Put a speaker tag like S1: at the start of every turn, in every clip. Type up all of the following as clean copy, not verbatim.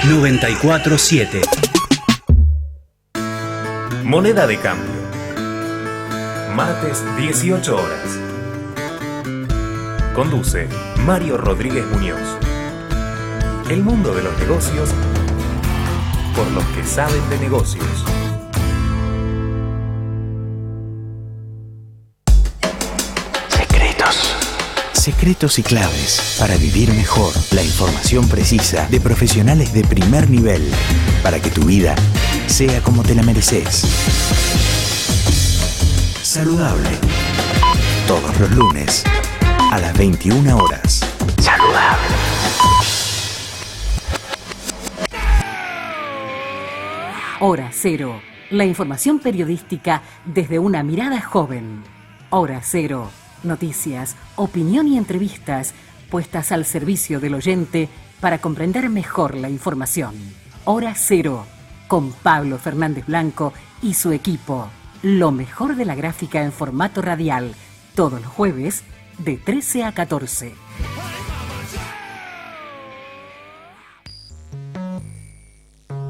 S1: 94.7.
S2: Moneda de cambio. Martes, 18 horas. Conduce Mario Rodríguez Muñoz. El mundo de los negocios por los que saben de negocios.
S3: Secretos y claves para vivir mejor. La información precisa de profesionales de primer nivel para que tu vida sea como te la mereces. Saludable. Todos los lunes a las 21 horas. Saludable.
S4: Hora Cero. La información periodística desde una mirada joven. Hora Cero. Noticias, opinión y entrevistas puestas al servicio del oyente para comprender mejor la información. Hora Cero, con Pablo Fernández Blanco y su equipo. Lo mejor de la gráfica en formato radial, todos los jueves de 13 a 14.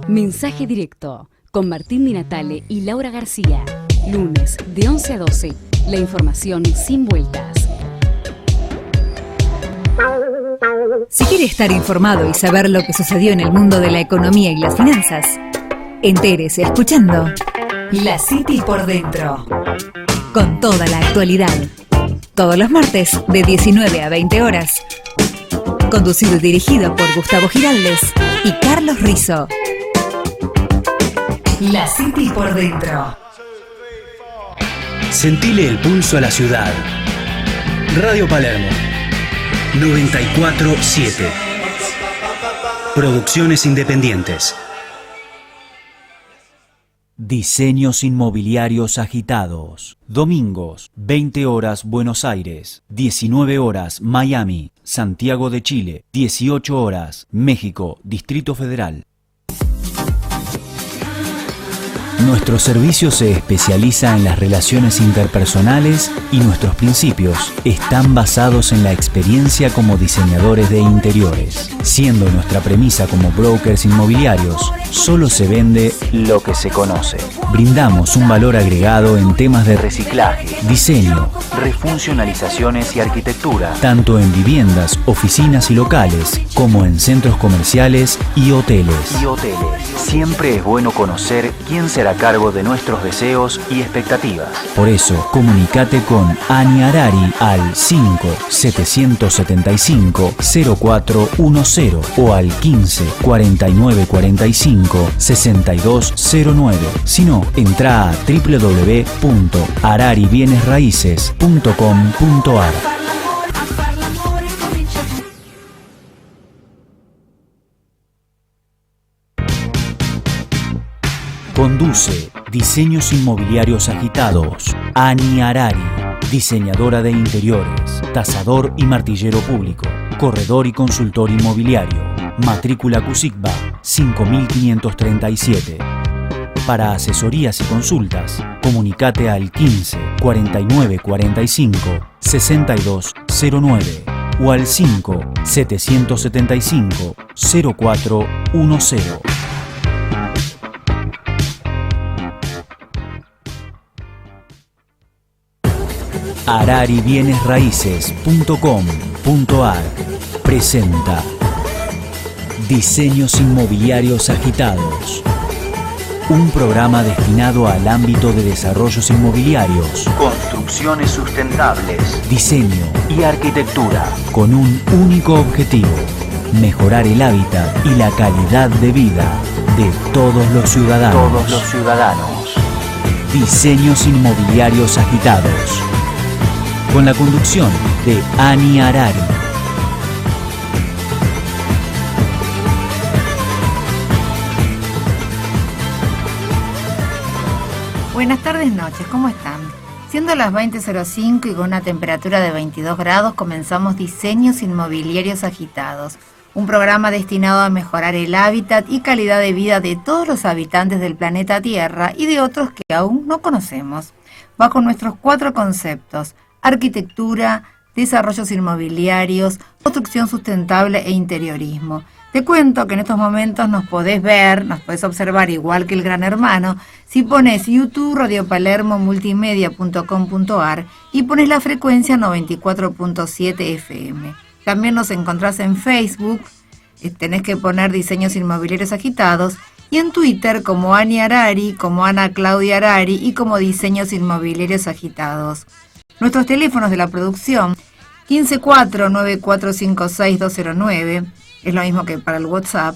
S5: Mensaje directo con Martín Di Natale y Laura García. Lunes de 11 a 12. La información sin vueltas.
S6: Si quiere estar informado y saber lo que sucedió en el mundo de la economía y las finanzas, entérese escuchando La City por Dentro. Con toda la actualidad. Todos los martes de 19 a 20 horas. Conducido y dirigido por Gustavo Giraldes y Carlos Rizzo. La City por Dentro.
S1: Sentile el pulso a la ciudad. Radio Palermo 94.7. Producciones independientes.
S7: Diseños inmobiliarios agitados. Domingos, 20 horas Buenos Aires, 19 horas Miami, Santiago de Chile, 18 horas México, Distrito Federal. Nuestro servicio se especializa en las relaciones interpersonales y nuestros principios están basados en la experiencia como diseñadores de interiores. Siendo nuestra premisa como brokers inmobiliarios, solo se vende lo que se conoce. Brindamos un valor agregado en temas de reciclaje, diseño, refuncionalizaciones y arquitectura, tanto en viviendas, oficinas y locales, como en centros comerciales y hoteles. Siempre es bueno conocer quién será a cargo de nuestros deseos y expectativas. Por eso, comunícate con Ani Arari al 5-775-0410 o al 15-4945-6209. Si no, entra a www.araribienesraices.com.ar. Conduce Diseños Inmobiliarios Agitados, Ani Arari, diseñadora de interiores, tasador y martillero público, corredor y consultor inmobiliario, matrícula CUSICBA 5537. Para asesorías y consultas, comunicate al 15 49 45 6209 o al 5 775 0410. araribienesraices.com.ar presenta Diseños Inmobiliarios Agitados, un programa destinado al ámbito de desarrollos inmobiliarios, construcciones sustentables, diseño y arquitectura, con un único objetivo: mejorar el hábitat y la calidad de vida de todos los ciudadanos. Diseños Inmobiliarios Agitados, con la conducción de Ani Arari.
S8: Buenas tardes, noches, ¿cómo están? Siendo las 20:05 y con una temperatura de 22 grados, comenzamos Diseños Inmobiliarios Agitados, un programa destinado a mejorar el hábitat y calidad de vida de todos los habitantes del planeta Tierra y de otros que aún no conocemos, bajo nuestros 4 conceptos: arquitectura, desarrollos inmobiliarios, construcción sustentable e interiorismo. Te cuento que en estos momentos nos podés ver, nos podés observar igual que el Gran Hermano, si pones YouTube Radio Palermo Multimedia.com.ar y pones la frecuencia 94.7 FM. También nos encontrás en Facebook, tenés que poner Diseños Inmobiliarios Agitados, y en Twitter como Ani Arari, como Ana Claudia Arari y como Diseños Inmobiliarios Agitados. Nuestros teléfonos de la producción, 154-9456-209, es lo mismo que para el WhatsApp,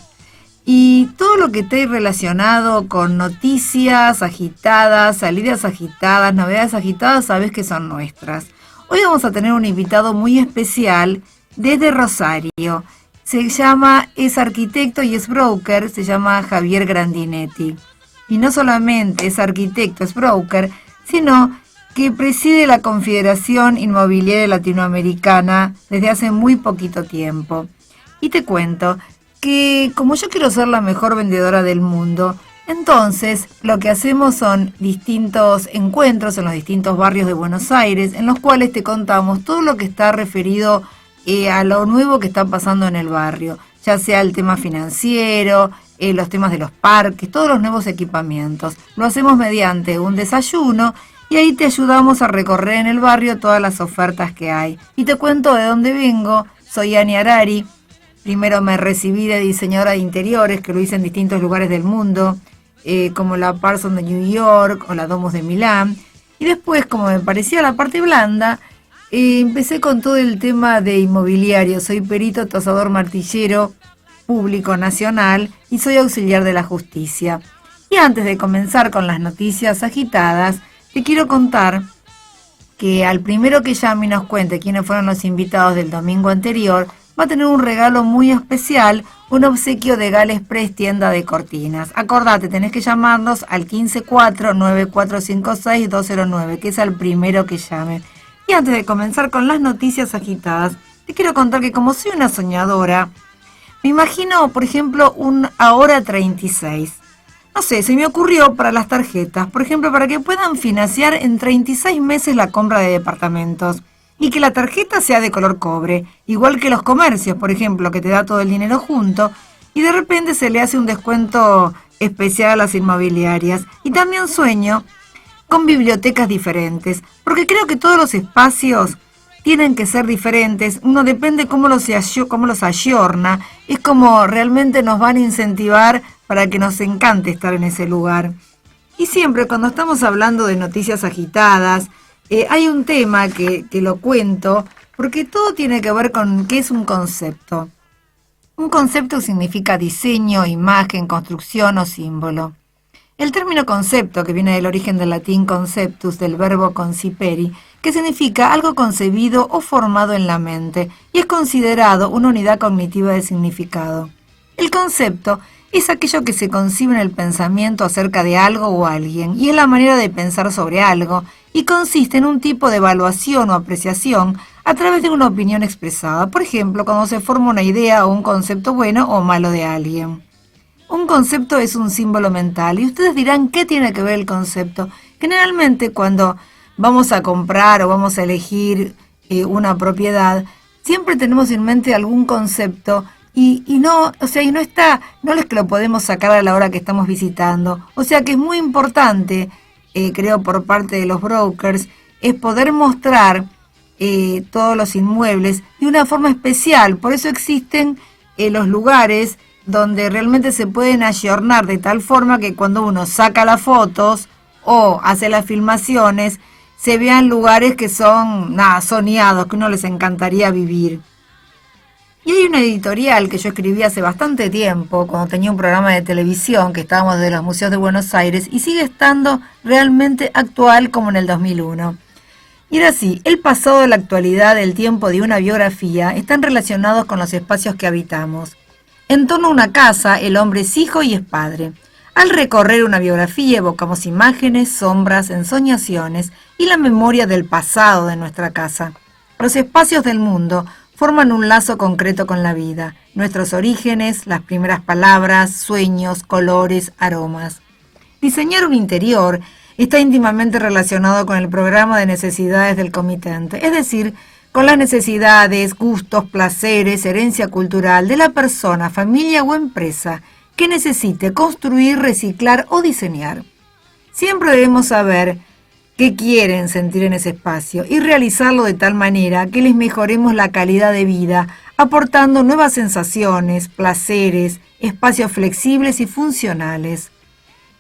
S8: y todo lo que esté relacionado con noticias agitadas, salidas agitadas, novedades agitadas, sabes que son nuestras. Hoy vamos a tener un invitado muy especial desde Rosario. Es arquitecto y es broker, se llama Javier Grandinetti. Y no solamente es arquitecto, es broker, sino que preside la Confederación Inmobiliaria Latinoamericana desde hace muy poquito tiempo. Y te cuento que como yo quiero ser la mejor vendedora del mundo, entonces lo que hacemos son distintos encuentros en los distintos barrios de Buenos Aires, en los cuales te contamos todo lo que está referido a lo nuevo que está pasando en el barrio, ya sea el tema financiero, los temas de los parques, todos los nuevos equipamientos. Lo hacemos mediante un desayuno y ahí te ayudamos a recorrer en el barrio todas las ofertas que hay. Y te cuento de dónde vengo. Soy Ani Arari. Primero me recibí de diseñadora de interiores, que lo hice en distintos lugares del mundo, como la Parsons de New York o la Domus de Milán. Y después, como me parecía la parte blanda, empecé con todo el tema de inmobiliario. Soy perito tasador martillero público nacional y soy auxiliar de la justicia. Y antes de comenzar con las noticias agitadas, te quiero contar que al primero que llame y nos cuente quiénes fueron los invitados del domingo anterior, va a tener un regalo muy especial, un obsequio de Gales Press, tienda de cortinas. Acordate, tenés que llamarnos al 154-9456-209, que es al primero que llame. Y antes de comenzar con las noticias agitadas, te quiero contar que como soy una soñadora, me imagino, por ejemplo, un Ahora 36. No sé, se me ocurrió para las tarjetas, por ejemplo, para que puedan financiar en 36 meses la compra de departamentos y que la tarjeta sea de color cobre, igual que los comercios, por ejemplo, que te da todo el dinero junto y de repente se le hace un descuento especial a las inmobiliarias. Y también sueño con bibliotecas diferentes, porque creo que todos los espacios tienen que ser diferentes. Uno depende cómo los ayorna, es como realmente nos van a incentivar para que nos encante estar en ese lugar. Y siempre cuando estamos hablando de noticias agitadas, hay un tema que lo cuento, porque todo tiene que ver con qué es un concepto. Un concepto significa diseño, imagen, construcción o símbolo. El término concepto, que viene del origen del latín conceptus, del verbo concipere, que significa algo concebido o formado en la mente, y es considerado una unidad cognitiva de significado. El concepto es aquello que se concibe en el pensamiento acerca de algo o alguien, y es la manera de pensar sobre algo, y consiste en un tipo de evaluación o apreciación a través de una opinión expresada. Por ejemplo, cuando se forma una idea o un concepto bueno o malo de alguien. Un concepto es un símbolo mental, y ustedes dirán, ¿qué tiene que ver el concepto? Generalmente cuando vamos a comprar o vamos a elegir una propiedad, siempre tenemos en mente algún concepto y no es que lo podemos sacar a la hora que estamos visitando. O sea que es muy importante, creo por parte de los brokers, es poder mostrar todos los inmuebles de una forma especial. Por eso existen los lugares donde realmente se pueden ayornar de tal forma que cuando uno saca las fotos o hace las filmaciones, se vean lugares que son soñados, que uno les encantaría vivir. Y hay una editorial que yo escribí hace bastante tiempo, cuando tenía un programa de televisión, que estábamos desde los museos de Buenos Aires, y sigue estando realmente actual como en el 2001. Y era así: el pasado, la actualidad, el tiempo de una biografía están relacionados con los espacios que habitamos. En torno a una casa, el hombre es hijo y es padre. Al recorrer una biografía evocamos imágenes, sombras, ensoñaciones y la memoria del pasado de nuestra casa. Los espacios del mundo forman un lazo concreto con la vida, nuestros orígenes, las primeras palabras, sueños, colores, aromas. Diseñar un interior está íntimamente relacionado con el programa de necesidades del comitente, es decir, con las necesidades, gustos, placeres, herencia cultural de la persona, familia o empresa que necesite construir, reciclar o diseñar. Siempre debemos saber qué quieren sentir en ese espacio y realizarlo de tal manera que les mejoremos la calidad de vida, aportando nuevas sensaciones, placeres, espacios flexibles y funcionales.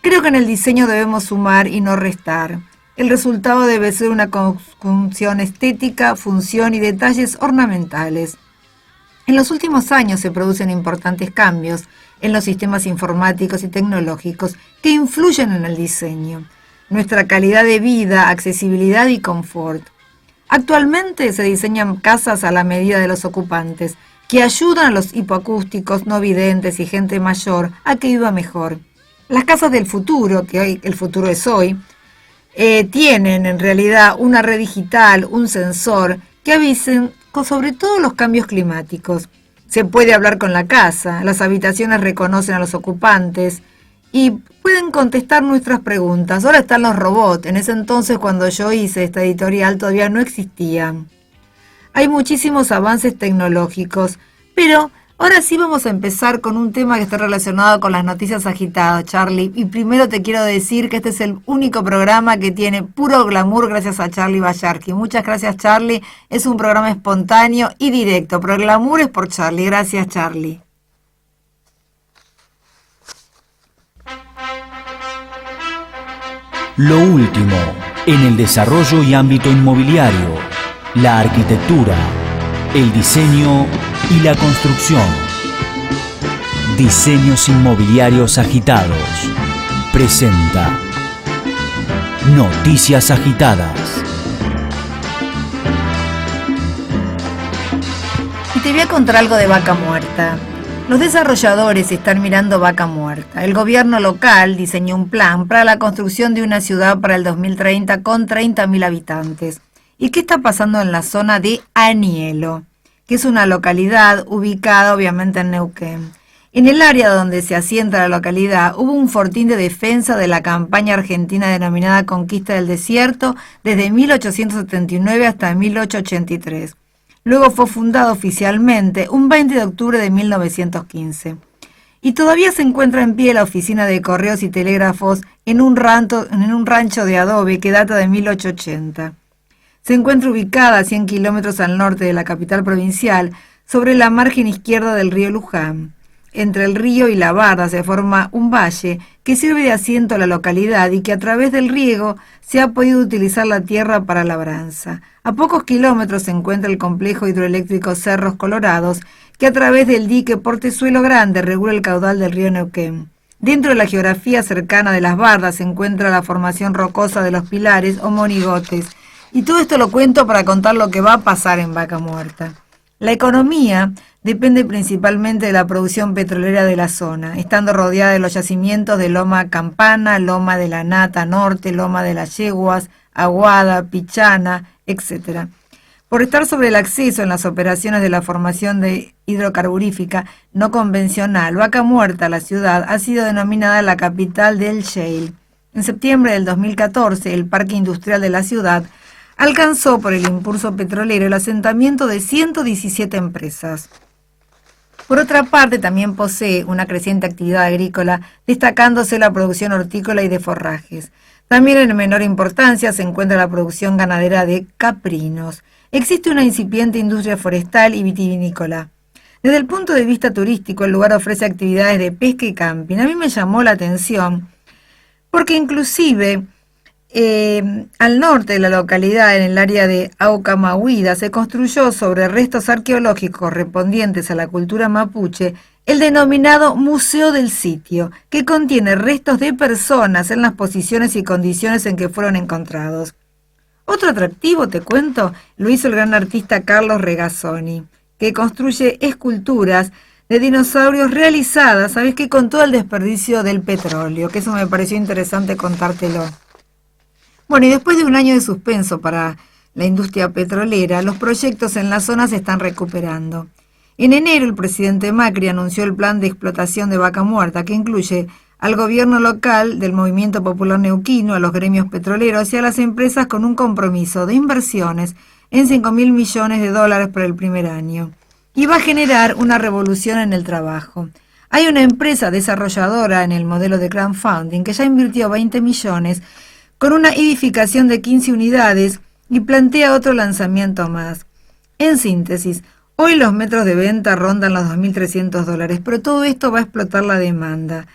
S8: Creo que en el diseño debemos sumar y no restar. El resultado debe ser una conjunción estética, función y detalles ornamentales. En los últimos años se producen importantes cambios en los sistemas informáticos y tecnológicos que influyen en el diseño, nuestra calidad de vida, accesibilidad y confort. Actualmente se diseñan casas a la medida de los ocupantes, que ayudan a los hipoacústicos, no videntes y gente mayor a que viva mejor. Las casas del futuro, que hoy el futuro es hoy, tienen en realidad una red digital, un sensor que avisen sobre todo los cambios climáticos. Se puede hablar con la casa, las habitaciones reconocen a los ocupantes y pueden contestar nuestras preguntas. Ahora están los robots, en ese entonces cuando yo hice esta editorial todavía no existían. Hay muchísimos avances tecnológicos, pero ahora sí vamos a empezar con un tema que está relacionado con las noticias agitadas, Charlie. Y primero te quiero decir que este es el único programa que tiene puro glamour gracias a Charlie Bayarki. Muchas gracias, Charlie. Es un programa espontáneo y directo, pero el glamour es por Charlie. Gracias, Charlie.
S7: Lo último en el desarrollo y ámbito inmobiliario, la arquitectura, el diseño y la construcción. Diseños Inmobiliarios Agitados presenta Noticias Agitadas.
S8: Y te voy a contar algo de Vaca Muerta. Los desarrolladores están mirando Vaca Muerta. El gobierno local diseñó un plan para la construcción de una ciudad para el 2030 con 30.000 habitantes. ¿Y qué está pasando en la zona de Anielo, que es una localidad ubicada obviamente en Neuquén? En el área donde se asienta la localidad hubo un fortín de defensa de la campaña argentina denominada Conquista del Desierto desde 1879 hasta 1883. Luego fue fundado oficialmente un 20 de octubre de 1915. Y todavía se encuentra en pie la oficina de correos y telégrafos en un rancho de adobe que data de 1880. Se encuentra ubicada a 100 kilómetros al norte de la capital provincial, sobre la margen izquierda del río Luján. Entre el río y la barda se forma un valle que sirve de asiento a la localidad y que a través del riego se ha podido utilizar la tierra para labranza. A pocos kilómetros se encuentra el complejo hidroeléctrico Cerros Colorados, que a través del dique Portezuelo Grande regula el caudal del río Neuquén. Dentro de la geografía cercana de las bardas se encuentra la formación rocosa de los pilares o monigotes. Y todo esto lo cuento para contar lo que va a pasar en Vaca Muerta. La economía depende principalmente de la producción petrolera de la zona, estando rodeada de los yacimientos de Loma Campana, Loma de la Nata Norte, Loma de las Yeguas, Aguada, Pichana, etc. Por estar sobre el acceso en las operaciones de la formación de hidrocarburífica no convencional, Vaca Muerta, la ciudad, ha sido denominada la capital del shale. En septiembre del 2014, el parque industrial de la ciudad alcanzó por el impulso petrolero el asentamiento de 117 empresas. Por otra parte, también posee una creciente actividad agrícola, destacándose la producción hortícola y de forrajes. También en menor importancia se encuentra la producción ganadera de caprinos. Existe una incipiente industria forestal y vitivinícola. Desde el punto de vista turístico, el lugar ofrece actividades de pesca y camping. A mí me llamó la atención porque inclusive al norte de la localidad, en el área de Aucamahuida, se construyó sobre restos arqueológicos correspondientes a la cultura mapuche el denominado Museo del Sitio, que contiene restos de personas en las posiciones y condiciones en que fueron encontrados. Otro atractivo, te cuento, lo hizo el gran artista Carlos Regazzoni, que construye esculturas de dinosaurios realizadas, ¿sabes qué? Con todo el desperdicio del petróleo, que eso me pareció interesante contártelo. Bueno, y después de un año de suspenso para la industria petrolera, los proyectos en la zona se están recuperando. En enero, el presidente Macri anunció el plan de explotación de Vaca Muerta, que incluye al gobierno local del Movimiento Popular Neuquino, a los gremios petroleros y a las empresas con un compromiso de inversiones en 5.000 millones de dólares para el primer año. Y va a generar una revolución en el trabajo. Hay una empresa desarrolladora en el modelo de crowdfunding que ya invirtió 20 millones con una edificación de 15 unidades y plantea otro lanzamiento más. En síntesis, hoy los metros de venta rondan los $2.300, pero todo esto va a explotar la demanda.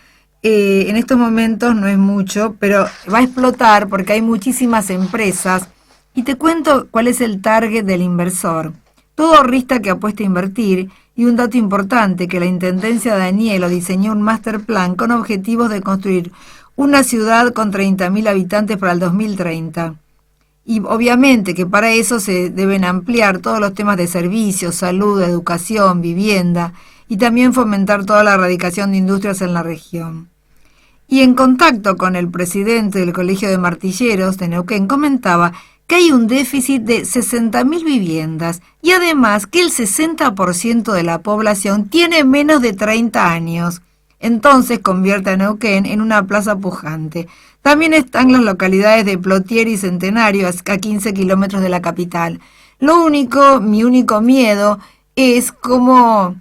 S8: En estos momentos no es mucho, pero va a explotar porque hay muchísimas empresas. Y te cuento cuál es el target del inversor. Todo ahorrista que apuesta a invertir, y un dato importante, que la Intendencia de Anielo diseñó un master plan con objetivos de construir una ciudad con 30.000 habitantes para el 2030. Y obviamente que para eso se deben ampliar todos los temas de servicios, salud, educación, vivienda, y también fomentar toda la erradicación de industrias en la región. Y en contacto con el presidente del Colegio de Martilleros de Neuquén comentaba que hay un déficit de 60.000 viviendas y además que el 60% de la población tiene menos de 30 años. Entonces convierte a Neuquén en una plaza pujante. También están las localidades de Plotier y Centenario, a 15 kilómetros de la capital. Mi único miedo es cómo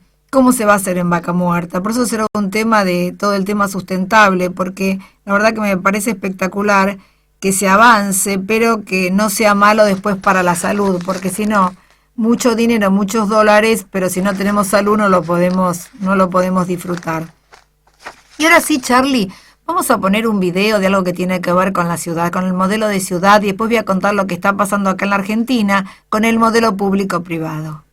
S8: se va a hacer en Vaca Muerta. Por eso será un tema de todo el tema sustentable, porque la verdad que me parece espectacular que se avance, pero que no sea malo después para la salud, porque si no, mucho dinero, muchos dólares, pero si no tenemos salud no lo podemos disfrutar. Y ahora sí, Charlie, vamos a poner un video de algo que tiene que ver con la ciudad, con el modelo de ciudad, y después voy a contar lo que está pasando acá en la Argentina con el modelo público-privado.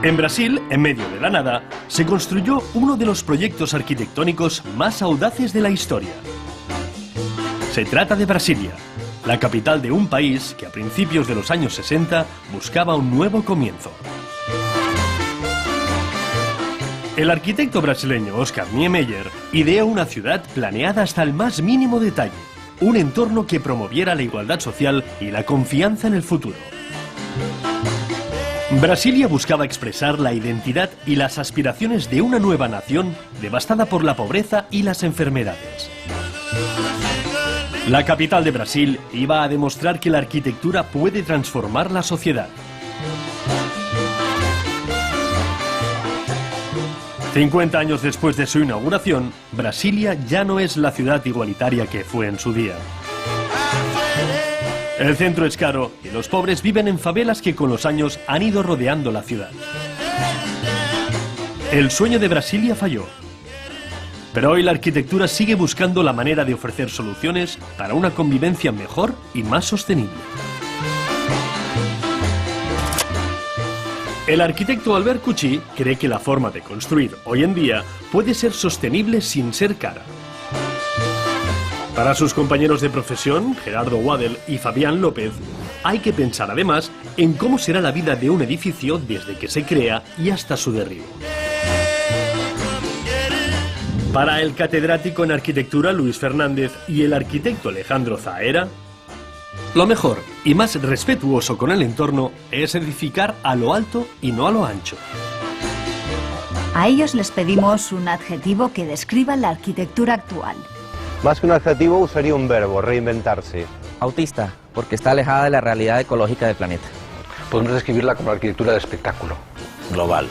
S1: En Brasil, en medio de la nada, se construyó uno de los proyectos arquitectónicos más audaces de la historia. Se trata de Brasilia, la capital de un país que a principios de los años 60 buscaba un nuevo comienzo. El arquitecto brasileño Oscar Niemeyer ideó una ciudad planeada hasta el más mínimo detalle, un entorno que promoviera la igualdad social y la confianza en el futuro. Brasilia buscaba expresar la identidad y las aspiraciones de una nueva nación devastada por la pobreza y las enfermedades. La capital de Brasil iba a demostrar que la arquitectura puede transformar la sociedad. 50 años después de su inauguración, Brasilia ya no es la ciudad igualitaria que fue en su día. El centro es caro y los pobres viven en favelas que con los años han ido rodeando la ciudad. El sueño de Brasilia falló. Pero hoy la arquitectura sigue buscando la manera de ofrecer soluciones para una convivencia mejor y más sostenible. El arquitecto Albert Cucci cree que la forma de construir hoy en día puede ser sostenible sin ser cara. Para sus compañeros de profesión, Gerardo Wadel y Fabián López, hay que pensar además en cómo será la vida de un edificio desde que se crea y hasta su derribo. Para el catedrático en arquitectura Luis Fernández y el arquitecto Alejandro Zaera, lo mejor y más respetuoso con el entorno es edificar a lo alto y no a lo ancho.
S9: A ellos les pedimos un adjetivo que describa la arquitectura actual.
S10: Más que un adjetivo usaría un verbo, reinventarse.
S11: Autista, porque está alejada de la realidad ecológica del planeta.
S12: Podemos describirla como arquitectura de espectáculo.
S13: Global.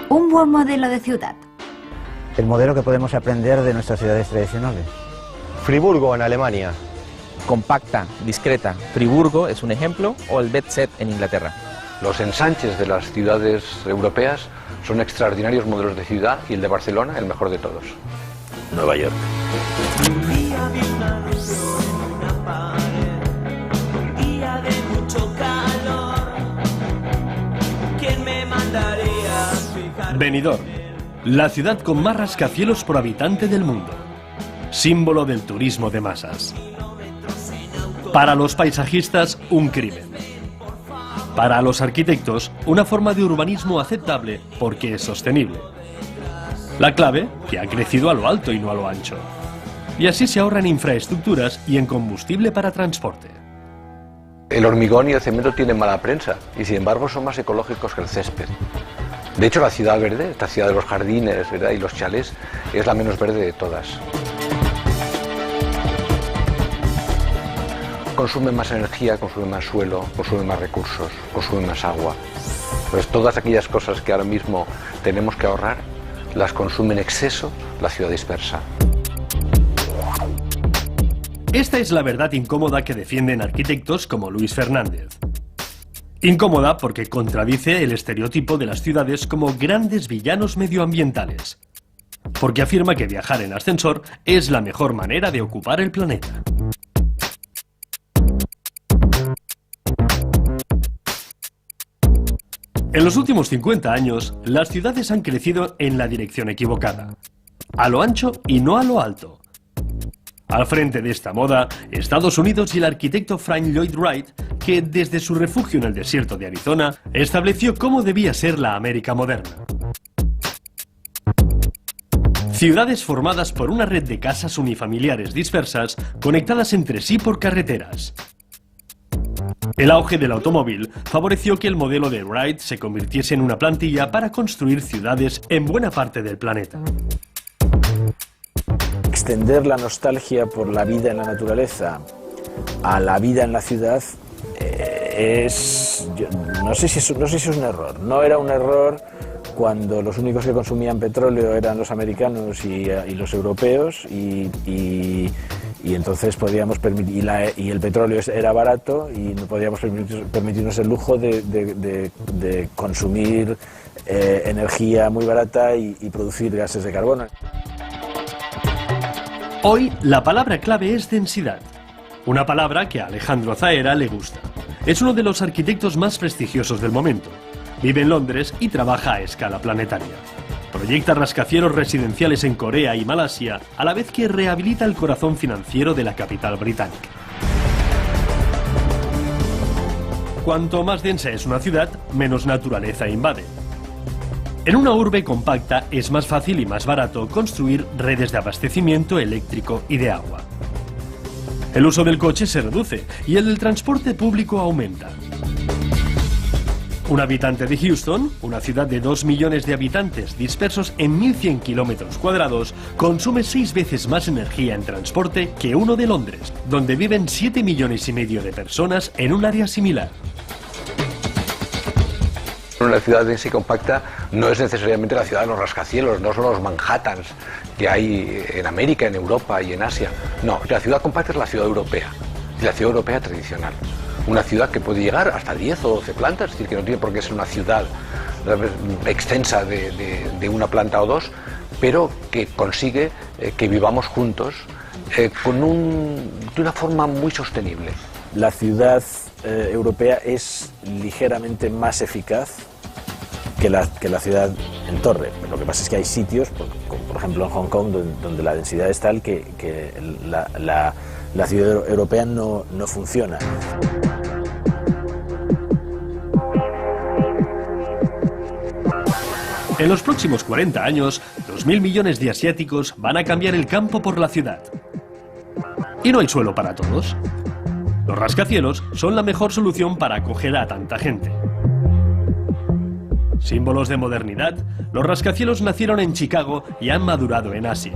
S9: Un buen modelo de ciudad.
S14: El modelo que podemos aprender de nuestras ciudades tradicionales.
S10: Friburgo, en Alemania.
S11: Compacta, discreta. Friburgo es un ejemplo, o el Bedset en Inglaterra.
S12: Los ensanches de las ciudades europeas son extraordinarios modelos de ciudad y el de Barcelona el mejor de todos.
S13: Nueva York.
S1: Benidorm, la ciudad con más rascacielos por habitante del mundo, símbolo del turismo de masas. Para los paisajistas, un crimen. Para los arquitectos, una forma de urbanismo aceptable porque es sostenible. La clave, que ha crecido a lo alto y no a lo ancho. Y así se ahorra en infraestructuras y en combustible para transporte.
S12: El hormigón y el cemento tienen mala prensa y sin embargo son más ecológicos que el césped. De hecho, la ciudad verde, esta ciudad de los jardines, ¿verdad?, y los chalés, es la menos verde de todas. Consume más energía, consume más suelo, consume más recursos, consume más agua. Pues todas aquellas cosas que ahora mismo tenemos que ahorrar, las consume en exceso la ciudad dispersa.
S1: Esta es la verdad incómoda que defienden arquitectos como Luis Fernández. Incómoda porque contradice el estereotipo de las ciudades como grandes villanos medioambientales. Porque afirma que viajar en ascensor es la mejor manera de ocupar el planeta. En los últimos 50 años, las ciudades han crecido en la dirección equivocada. A lo ancho y no a lo alto. Al frente de esta moda, Estados Unidos y el arquitecto Frank Lloyd Wright, que desde su refugio en el desierto de Arizona, estableció cómo debía ser la América moderna. Ciudades formadas por una red de casas unifamiliares dispersas, conectadas entre sí por carreteras. El auge del automóvil favoreció que el modelo de Wright se convirtiese en una plantilla para construir ciudades en buena parte del planeta.
S13: Extender la nostalgia por la vida en la naturaleza a la vida en la ciudad no sé si es un error. No era un error cuando los únicos que consumían petróleo eran los americanos y los europeos y entonces podíamos permitir, y el petróleo era barato y no podíamos permitirnos el lujo de consumir energía muy barata y producir gases de carbono.
S1: Hoy la palabra clave es densidad, una palabra que a Alejandro Zaera le gusta. Es uno de los arquitectos más prestigiosos del momento. Vive en Londres y trabaja a escala planetaria. Proyecta rascacielos residenciales en Corea y Malasia, a la vez que rehabilita el corazón financiero de la capital británica. Cuanto más densa es una ciudad, menos naturaleza invade. En una urbe compacta es más fácil y más barato construir redes de abastecimiento eléctrico y de agua. El uso del coche se reduce y el del transporte público aumenta. Un habitante de Houston, una ciudad de 2 millones de habitantes dispersos en 1.100 kilómetros cuadrados, consume 6 veces más energía en transporte que uno de Londres, donde viven 7,5 millones de personas en un área similar.
S12: Una ciudad densa y compacta no es necesariamente la ciudad de los rascacielos, no son los Manhattans que hay en América, en Europa y en Asia. No, la ciudad compacta es la ciudad europea, y la ciudad europea tradicional. Una ciudad que puede llegar hasta 10 o 12 plantas, es decir, que no tiene por qué ser una ciudad extensa de una planta o dos, pero que consigue que vivamos juntos de una forma muy sostenible.
S13: La ciudad europea es ligeramente más eficaz que la ciudad en torre. Lo que pasa es que hay sitios, como por ejemplo en Hong Kong, donde la densidad es tal que la ciudad europea no funciona.
S1: En los próximos 40 años, 2.000 millones de asiáticos van a cambiar el campo por la ciudad. Y no hay suelo para todos. Los rascacielos son la mejor solución para acoger a tanta gente. Símbolos de modernidad, los rascacielos nacieron en Chicago y han madurado en Asia.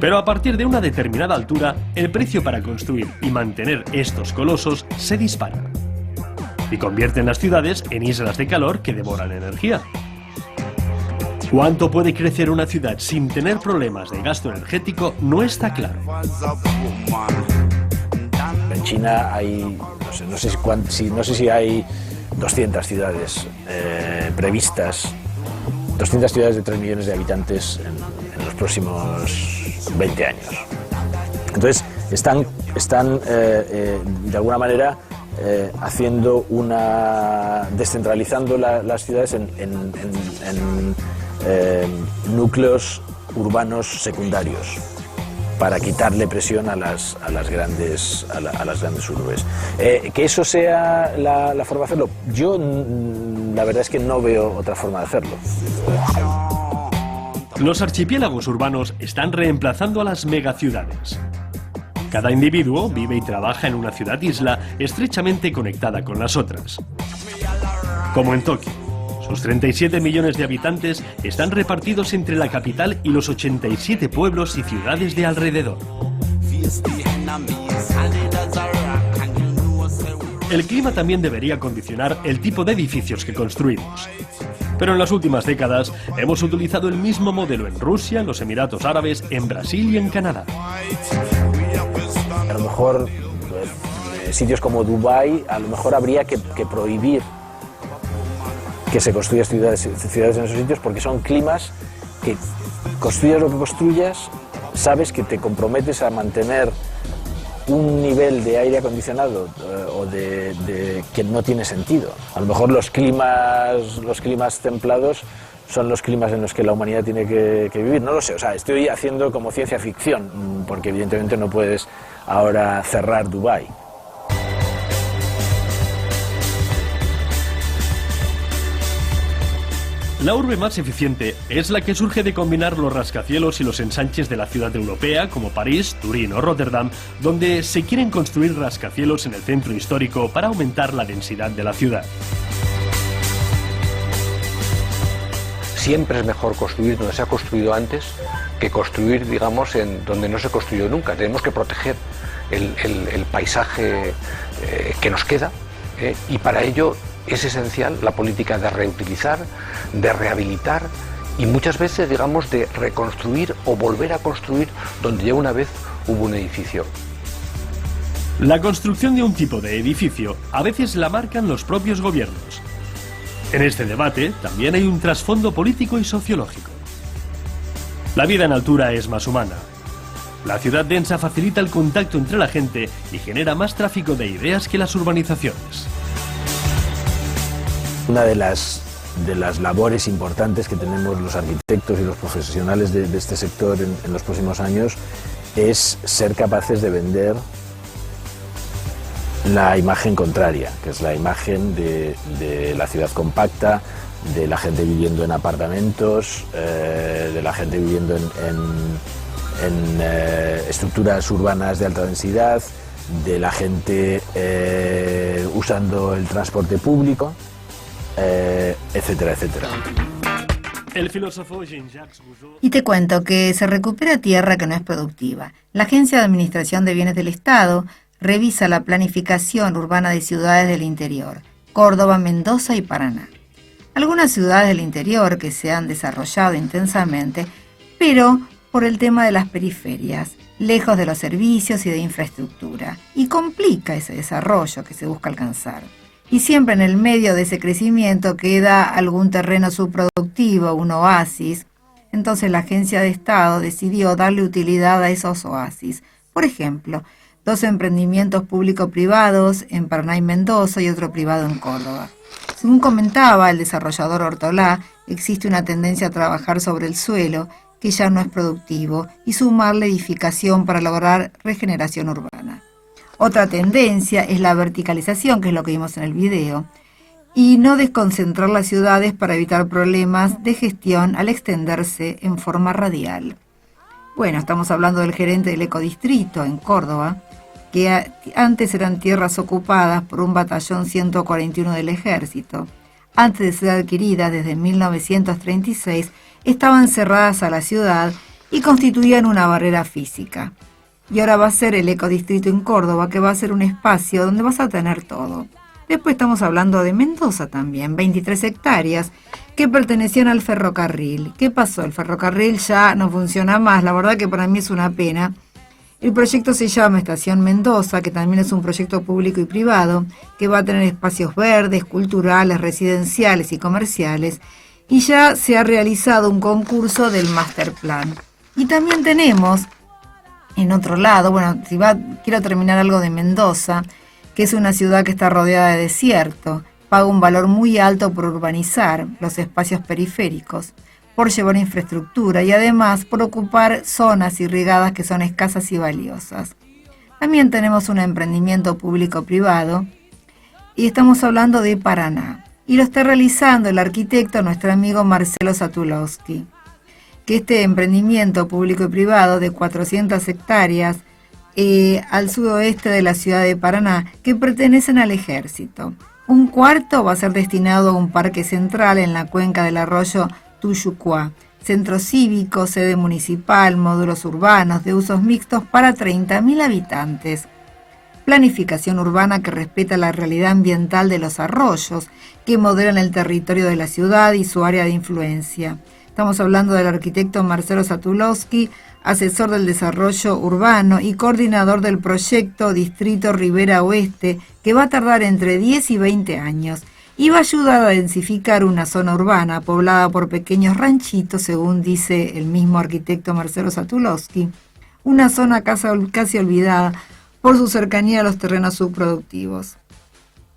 S1: Pero a partir de una determinada altura, el precio para construir y mantener estos colosos se dispara. Y convierten las ciudades en islas de calor que devoran energía. ¿Cuánto puede crecer una ciudad sin tener problemas de gasto energético? No está claro.
S13: En China hay, no sé si hay 200 ciudades previstas, 200 ciudades de 3 millones de habitantes en los próximos 20 años. Entonces, están de alguna manera descentralizando las ciudades en núcleos urbanos secundarios para quitarle presión a las grandes urbes. Que eso sea la forma de hacerlo, yo la verdad es que no veo otra forma de hacerlo.
S1: Los archipiélagos urbanos están reemplazando a las megaciudades. Cada individuo vive y trabaja en una ciudad-isla estrechamente conectada con las otras. Como en Tokio, sus 37 millones de habitantes están repartidos entre la capital y los 87 pueblos y ciudades de alrededor. El clima también debería condicionar el tipo de edificios que construimos. Pero en las últimas décadas hemos utilizado el mismo modelo en Rusia, en los Emiratos Árabes, en Brasil y en Canadá.
S13: A lo mejor sitios como Dubái, a lo mejor habría que prohibir que se construyan ciudades en esos sitios, porque son climas que, construyas lo que construyas, sabes que te comprometes a mantener un nivel de aire acondicionado que no tiene sentido. A lo mejor los climas templados son los climas en los que la humanidad tiene que vivir. No lo sé, o sea, estoy haciendo como ciencia ficción, porque evidentemente no puedes ahora cerrar Dubái.
S1: La urbe más eficiente es la que surge de combinar los rascacielos y los ensanches de la ciudad europea, como París, Turín o Rotterdam, donde se quieren construir rascacielos en el centro histórico para aumentar la densidad de la ciudad.
S12: Siempre es mejor construir donde se ha construido antes que construir, digamos, en donde no se construyó nunca. Tenemos que proteger el paisaje que nos queda, y para ello es esencial la política de reutilizar, de rehabilitar y muchas veces, digamos, de reconstruir o volver a construir donde ya una vez hubo un edificio.
S1: La construcción de un tipo de edificio a veces la marcan los propios gobiernos. En este debate también hay un trasfondo político y sociológico. La vida en altura es más humana. La ciudad densa facilita el contacto entre la gente y genera más tráfico de ideas que las urbanizaciones.
S13: Una de las labores importantes que tenemos los arquitectos y los profesionales de este sector en los próximos años es ser capaces de vender la imagen contraria, que es la imagen de la ciudad compacta, de la gente viviendo en apartamentos, de la gente viviendo en estructuras urbanas de alta densidad, de la gente usando el transporte público, etcétera, etcétera.
S1: El filósofo Jean-Jacques Rousseau...
S8: Y te cuento que se recupera tierra que no es productiva. La Agencia de Administración de Bienes del Estado revisa la planificación urbana de ciudades del interior, Córdoba, Mendoza y Paraná. Algunas ciudades del interior que se han desarrollado intensamente, pero por el tema de las periferias, lejos de los servicios y de infraestructura, y complica ese desarrollo que se busca alcanzar. Y siempre en el medio de ese crecimiento queda algún terreno subproductivo, un oasis. Entonces la Agencia de Estado decidió darle utilidad a esos oasis. Por ejemplo, 2 emprendimientos público-privados en Paraná y Mendoza y otro privado en Córdoba. Según comentaba el desarrollador Ortolá, existe una tendencia a trabajar sobre el suelo, que ya no es productivo, y sumarle edificación para lograr regeneración urbana. Otra tendencia es la verticalización, que es lo que vimos en el video, y no desconcentrar las ciudades para evitar problemas de gestión al extenderse en forma radial. Bueno, estamos hablando del gerente del ecodistrito en Córdoba, que antes eran tierras ocupadas por un batallón 141 del ejército. Antes de ser adquiridas desde 1936, estaban cerradas a la ciudad y constituían una barrera física. Y ahora va a ser el ecodistrito en Córdoba, que va a ser un espacio donde vas a tener todo. Después estamos hablando de Mendoza también, 23 hectáreas que pertenecían al ferrocarril. ¿Qué pasó? El ferrocarril ya no funciona más, la verdad que para mí es una pena. El proyecto se llama Estación Mendoza, que también es un proyecto público y privado, que va a tener espacios verdes, culturales, residenciales y comerciales, y ya se ha realizado un concurso del Master Plan. Y también tenemos, en otro lado, bueno, quiero terminar algo de Mendoza, que es una ciudad que está rodeada de desierto, paga un valor muy alto por urbanizar los espacios periféricos, por llevar infraestructura y además por ocupar zonas irrigadas que son escasas y valiosas. También tenemos un emprendimiento público-privado y estamos hablando de Paraná. Y lo está realizando el arquitecto, nuestro amigo Marcelo Satulowski, que este emprendimiento público y privado de 400 hectáreas al sudoeste de la ciudad de Paraná, que pertenecen al ejército. Un cuarto va a ser destinado a un parque central en la cuenca del arroyo Tuyucuá, centro cívico, sede municipal, módulos urbanos de usos mixtos para 30.000 habitantes. Planificación urbana que respeta la realidad ambiental de los arroyos, que modelan el territorio de la ciudad y su área de influencia. Estamos hablando del arquitecto Marcelo Satulowski, asesor del desarrollo urbano y coordinador del proyecto Distrito Ribera Oeste, que va a tardar entre 10 y 20 años y va a ayudar a densificar una zona urbana poblada por pequeños ranchitos, según dice el mismo arquitecto Marcelo Satulowski, una zona casi olvidada por su cercanía a los terrenos subproductivos.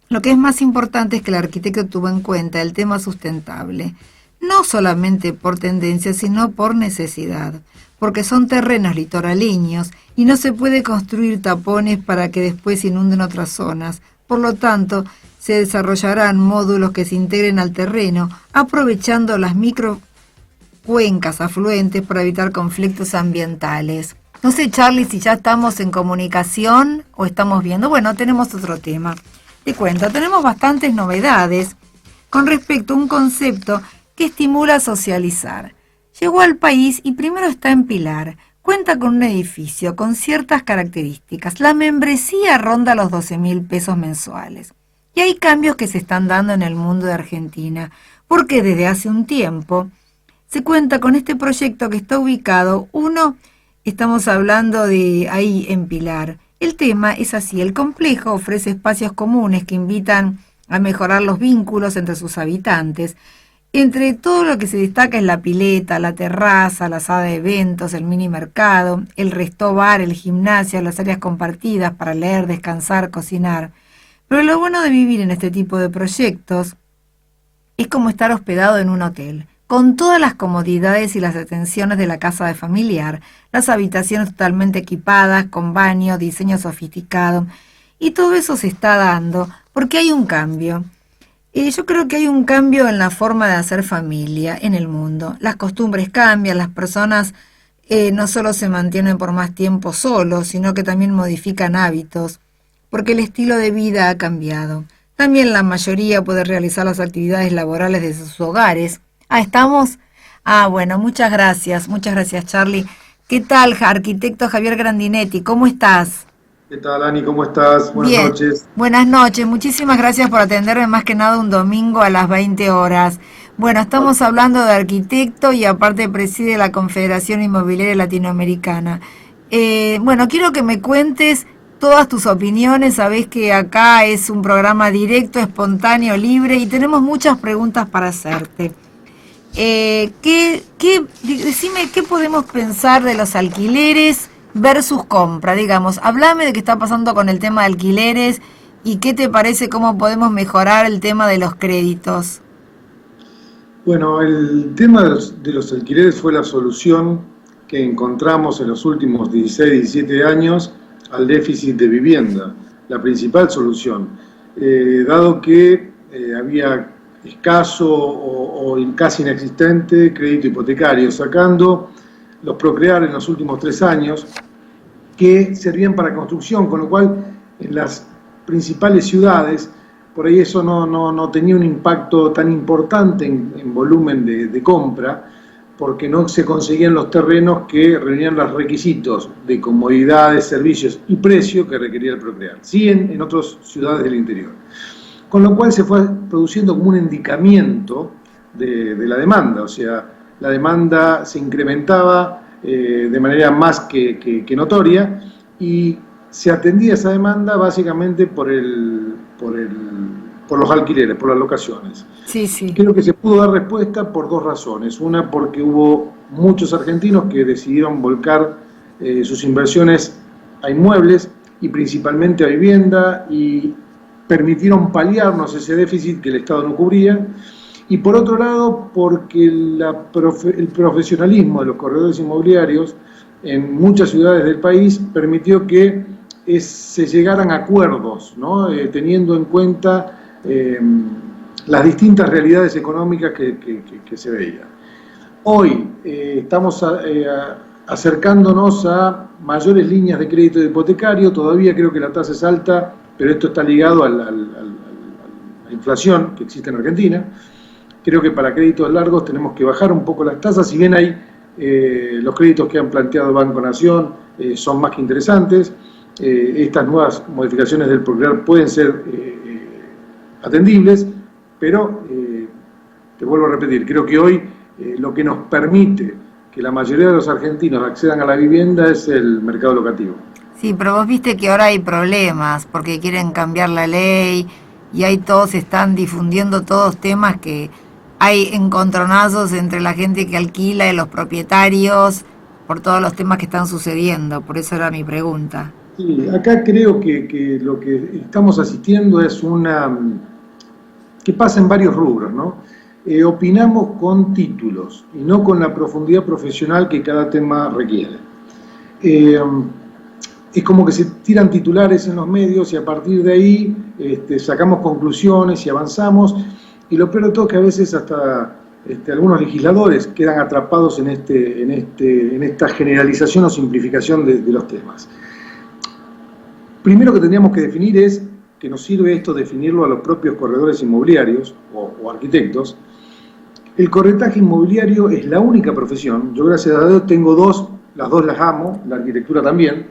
S8: Lo que es más importante es que el arquitecto tuvo en cuenta el tema sustentable, no solamente por tendencia, sino por necesidad, porque son terrenos litoraleños y no se puede construir tapones para que después inunden otras zonas. Por lo tanto, se desarrollarán módulos que se integren al terreno, aprovechando las microcuencas afluentes para evitar conflictos ambientales. No sé, Charlie, si ya estamos en comunicación o estamos viendo. Bueno, tenemos otro tema. Te cuento, tenemos bastantes novedades con respecto a un concepto que estimula a socializar. Llegó al país y primero está en Pilar. Cuenta con un edificio con ciertas características. La membresía ronda los 12.000 pesos mensuales. Y hay cambios que se están dando en el mundo de Argentina, porque desde hace un tiempo se cuenta con este proyecto que está ubicado, estamos hablando de ahí en Pilar. El tema es así, el complejo ofrece espacios comunes que invitan a mejorar los vínculos entre sus habitantes. Entre todo lo que se destaca es la pileta, la terraza, la sala de eventos, el mini mercado, el resto-bar, el gimnasio, las áreas compartidas para leer, descansar, cocinar. Pero lo bueno de vivir en este tipo de proyectos es como estar hospedado en un hotel, con todas las comodidades y las atenciones de la casa de familiar, las habitaciones totalmente equipadas, con baño, diseño sofisticado, y todo eso se está dando porque hay un cambio. Yo creo que hay un cambio en la forma de hacer familia en el mundo. Las costumbres cambian, las personas no solo se mantienen por más tiempo solos, sino que también modifican hábitos, porque el estilo de vida ha cambiado. También la mayoría puede realizar las actividades laborales desde sus hogares. ¿Estamos? Bueno, muchas gracias Charlie. ¿Qué tal, arquitecto Javier Grandinetti? ¿Cómo estás?
S15: ¿Qué tal, Ani? ¿Cómo estás? Buenas noches.
S8: Buenas noches, muchísimas gracias por atenderme, más que nada un domingo a las 20 horas. Bueno, estamos hablando de arquitecto y aparte preside la Confederación Inmobiliaria Latinoamericana. Bueno, quiero que me cuentes todas tus opiniones. Sabés que acá es un programa directo, espontáneo, libre y tenemos muchas preguntas para hacerte. Decime, ¿qué podemos pensar de los alquileres versus compra? Digamos, hablame de qué está pasando con el tema de alquileres y qué te parece, cómo podemos mejorar el tema de los créditos.
S15: Bueno, el tema de los alquileres fue la solución que encontramos en los últimos 16, 17 años al déficit de vivienda, la principal solución, dado que había escaso o casi inexistente crédito hipotecario, sacando los Procrear en los últimos 3 años, que servían para construcción, con lo cual en las principales ciudades, por ahí eso no tenía un impacto tan importante en volumen de compra, porque no se conseguían los terrenos que reunían los requisitos de comodidades, servicios y precio que requería el Procrear, sí en otras ciudades del interior. Con lo cual se fue produciendo como un endicamiento de la demanda, o sea, la demanda se incrementaba de manera más que notoria y se atendía esa demanda básicamente por los alquileres, por las locaciones.
S8: Sí, sí.
S15: Creo que se pudo dar respuesta por 2 razones. Una, porque hubo muchos argentinos que decidieron volcar sus inversiones a inmuebles y principalmente a vivienda y permitieron paliarnos ese déficit que el Estado no cubría. Y por otro lado, porque el profesionalismo de los corredores inmobiliarios en muchas ciudades del país permitió que se llegaran a acuerdos, ¿no? Teniendo en cuenta las distintas realidades económicas que se veían. Hoy estamos acercándonos a mayores líneas de crédito hipotecario. Todavía creo que la tasa es alta, pero esto está ligado a la inflación que existe en Argentina. Creo que para créditos largos tenemos que bajar un poco las tasas, si bien hay los créditos que han planteado Banco Nación son más que interesantes. Estas nuevas modificaciones del Procrear pueden ser atendibles, pero te vuelvo a repetir, creo que hoy lo que nos permite que la mayoría de los argentinos accedan a la vivienda es el mercado locativo.
S8: Sí, pero vos viste que ahora hay problemas porque quieren cambiar la ley y ahí todos están difundiendo todos temas que hay encontronazos entre la gente que alquila y los propietarios por todos los temas que están sucediendo. Por eso era mi pregunta.
S15: Sí, acá creo que lo que estamos asistiendo es que pasa en varios rubros, ¿no? Opinamos con títulos y no con la profundidad profesional que cada tema requiere. Es como que se tiran titulares en los medios y a partir de ahí sacamos conclusiones y avanzamos, y lo peor de todo es que a veces hasta algunos legisladores quedan atrapados en esta generalización o simplificación de los temas. Primero que tendríamos que definir es que nos sirve esto definirlo a los propios corredores inmobiliarios o arquitectos. El corretaje inmobiliario es la única profesión, yo gracias a Dios tengo dos, las dos las amo, la arquitectura también,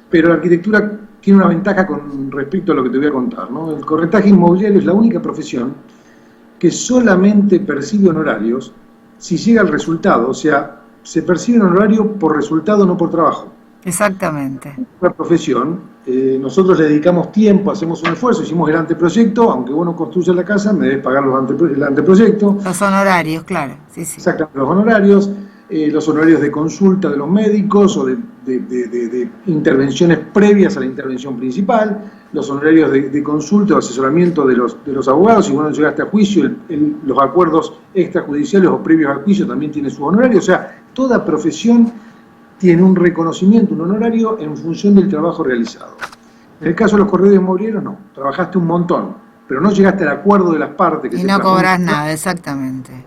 S15: pero la arquitectura tiene una ventaja con respecto a lo que te voy a contar, ¿no? El corretaje inmobiliario es la única profesión que solamente percibe honorarios si llega al resultado, o sea, se percibe un honorario por resultado, no por trabajo.
S8: Exactamente.
S15: Nuestra profesión, nosotros le dedicamos tiempo, hacemos un esfuerzo, hicimos el anteproyecto, aunque vos no construyas la casa, me debes pagar el anteproyecto.
S8: Los honorarios, claro. Sí, sí.
S15: Exactamente, los honorarios de consulta de los médicos o de intervenciones previas a la intervención principal, los honorarios de consulta o asesoramiento de los abogados, si vos no llegaste a juicio, los acuerdos extrajudiciales o previos al juicio también tienen su honorario, o sea, toda profesión tiene un reconocimiento, un honorario en función del trabajo realizado. En el caso de los corredores inmobiliarios, no, trabajaste un montón, pero no llegaste al acuerdo de las partes.
S8: Y no cobras nada, exactamente.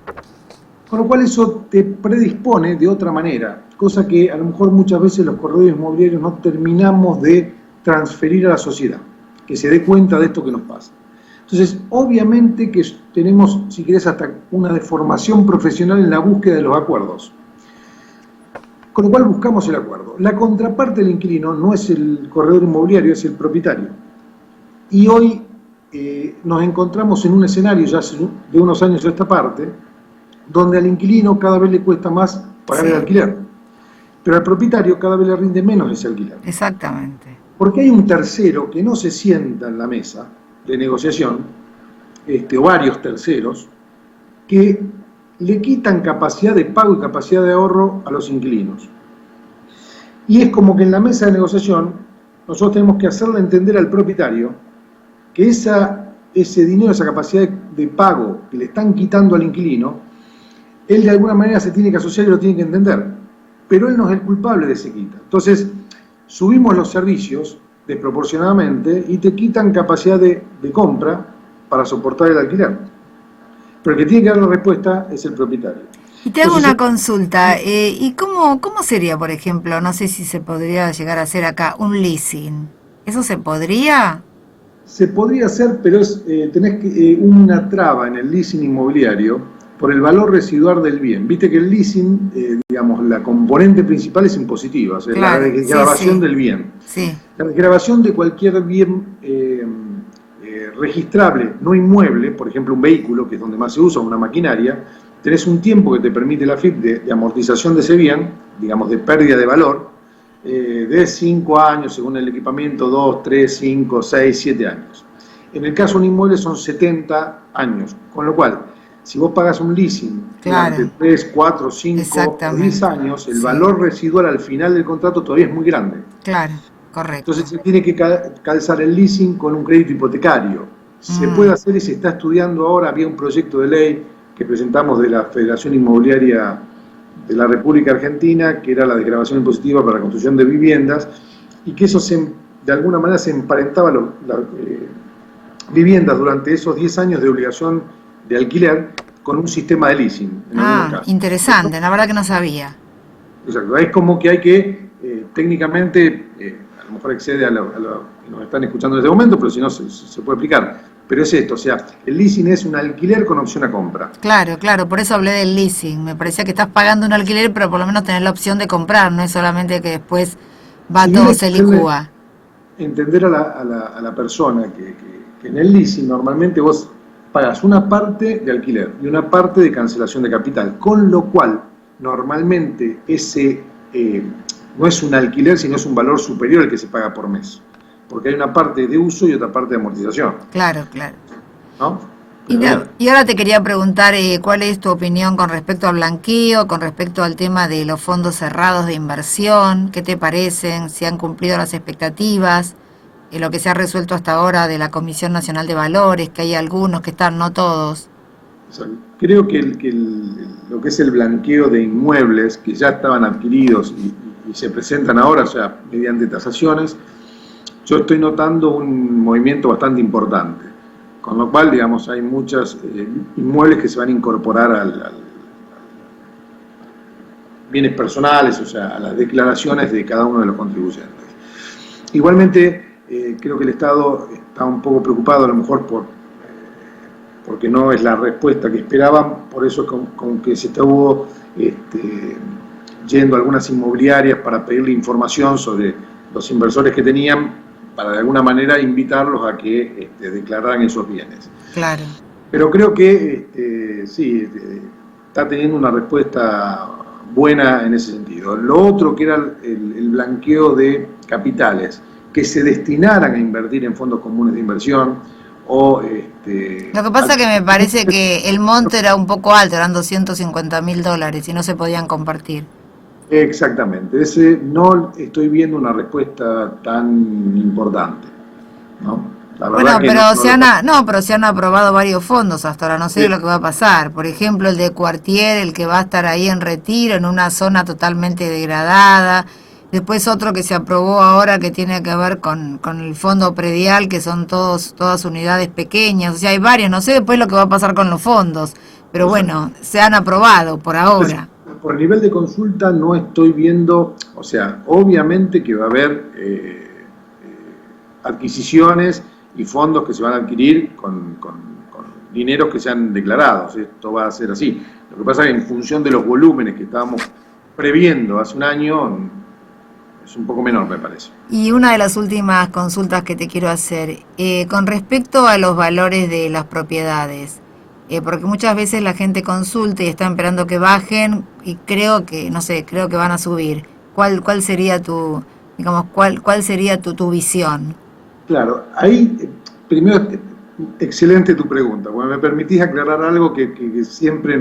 S15: Con lo cual eso te predispone de otra manera, cosa que a lo mejor muchas veces los corredores inmobiliarios no terminamos de transferir a la sociedad, que se dé cuenta de esto que nos pasa. Entonces, obviamente que tenemos, si querés, hasta una deformación profesional en la búsqueda de los acuerdos. Con lo cual buscamos el acuerdo. La contraparte del inquilino no es el corredor inmobiliario, es el propietario. Y hoy nos encontramos en un escenario ya de unos años a esta parte, donde al inquilino cada vez le cuesta más pagar el alquiler, pero al propietario cada vez le rinde menos ese alquiler.
S8: Exactamente.
S15: Porque hay un tercero que no se sienta en la mesa de negociación, o varios terceros, que le quitan capacidad de pago y capacidad de ahorro a los inquilinos. Y es como que en la mesa de negociación nosotros tenemos que hacerle entender al propietario que ese dinero, esa capacidad de pago que le están quitando al inquilino, él de alguna manera se tiene que asociar y lo tiene que entender, pero él no es el culpable de ese quita. Entonces, subimos los servicios desproporcionadamente y te quitan capacidad de compra para soportar el alquiler. Pero el que tiene que dar la respuesta es el propietario.
S8: Y te hago una consulta, ¿y cómo sería, por ejemplo, no sé si se podría llegar a hacer acá, un leasing? ¿Eso se podría?
S15: Se podría hacer, pero tenés una traba en el leasing inmobiliario por el valor residual del bien. Viste que el leasing, digamos, la componente principal es impositiva, o sea, claro, la desgravación del bien.
S8: Sí.
S15: La desgravación de cualquier bien registrable, no inmueble, por ejemplo un vehículo, que es donde más se usa, una maquinaria, tenés un tiempo que te permite la FIP de amortización de ese bien, digamos de pérdida de valor, de 5 años, según el equipamiento, 2, 3, 5, 6, 7 años. En el caso de un inmueble son 70 años, con lo cual, si vos pagas un leasing durante 3, 4, 5, 10 años, el valor residual al final del contrato todavía es muy grande.
S8: Claro. Correcto.
S15: Entonces se tiene que calzar el leasing con un crédito hipotecario. Se puede hacer y se está estudiando ahora. Había un proyecto de ley que presentamos de la Federación Inmobiliaria de la República Argentina, que era la desgravación impositiva para la construcción de viviendas, y que eso de alguna manera se emparentaba las viviendas durante esos 10 años de obligación de alquiler con un sistema de leasing.
S8: Interesante, la verdad que no sabía.
S15: Exacto. Es como que hay que, técnicamente, a lo mejor excede a lo que nos están escuchando en este momento, pero si no se puede explicar. Pero es esto, o sea, el leasing es un alquiler con opción a compra.
S8: Claro, por eso hablé del leasing. Me parecía que estás pagando un alquiler, pero por lo menos tenés la opción de comprar, no es solamente que después va todo, se licúa.
S15: Entender a la persona que en el leasing normalmente vos pagas una parte de alquiler y una parte de cancelación de capital, con lo cual normalmente ese no es un alquiler, sino es un valor superior al que se paga por mes. Porque hay una parte de uso y otra parte de amortización.
S8: Claro.
S15: ¿No?
S8: Y ahora te quería preguntar cuál es tu opinión con respecto al blanqueo, con respecto al tema de los fondos cerrados de inversión, ¿qué te parecen? ¿Si han cumplido las expectativas? Lo que se ha resuelto hasta ahora de la Comisión Nacional de Valores, que hay algunos que están, no todos.
S15: O sea, creo que lo que es el blanqueo de inmuebles que ya estaban adquiridos y se presentan ahora, o sea, mediante tasaciones, yo estoy notando un movimiento bastante importante, con lo cual, digamos, hay muchos inmuebles que se van a incorporar al bienes personales, o sea, a las declaraciones de cada uno de los contribuyentes. Igualmente, creo que el Estado está un poco preocupado, a lo mejor porque no es la respuesta que esperaban, por eso con que se estuvo yendo a algunas inmobiliarias para pedirle información sobre los inversores que tenían, para de alguna manera invitarlos a que declararan esos bienes.
S8: Claro.
S15: Pero creo que sí, está teniendo una respuesta buena en ese sentido. Lo otro que era el blanqueo de capitales, que se destinaran a invertir en fondos comunes de inversión o...
S8: Lo que pasa es que me parece que el monto era un poco alto, eran $250.000 y no se podían compartir.
S15: Exactamente, ese no estoy viendo una respuesta tan importante, ¿no? La verdad
S8: pero se han aprobado varios fondos hasta ahora, no sé lo que va a pasar. Por ejemplo, el de Cuartier, el que va a estar ahí en Retiro, en una zona totalmente degradada. Después otro que se aprobó ahora que tiene que ver con el fondo predial, que son todas unidades pequeñas. O sea, hay varios, no sé después lo que va a pasar con los fondos, pero bueno, se han aprobado por ahora.
S15: Por nivel de consulta no estoy viendo, o sea, obviamente que va a haber adquisiciones y fondos que se van a adquirir con dineros que sean declarados. Esto va a ser así. Lo que pasa es que en función de los volúmenes que estábamos previendo hace un año, es un poco menor, me parece.
S8: Y una de las últimas consultas que te quiero hacer, con respecto a los valores de las propiedades, porque muchas veces la gente consulta y está esperando que bajen y creo que van a subir. ¿Cuál sería tu, digamos, cuál sería tu visión?
S15: Claro, ahí, primero, excelente tu pregunta. Bueno, me permitís aclarar algo que siempre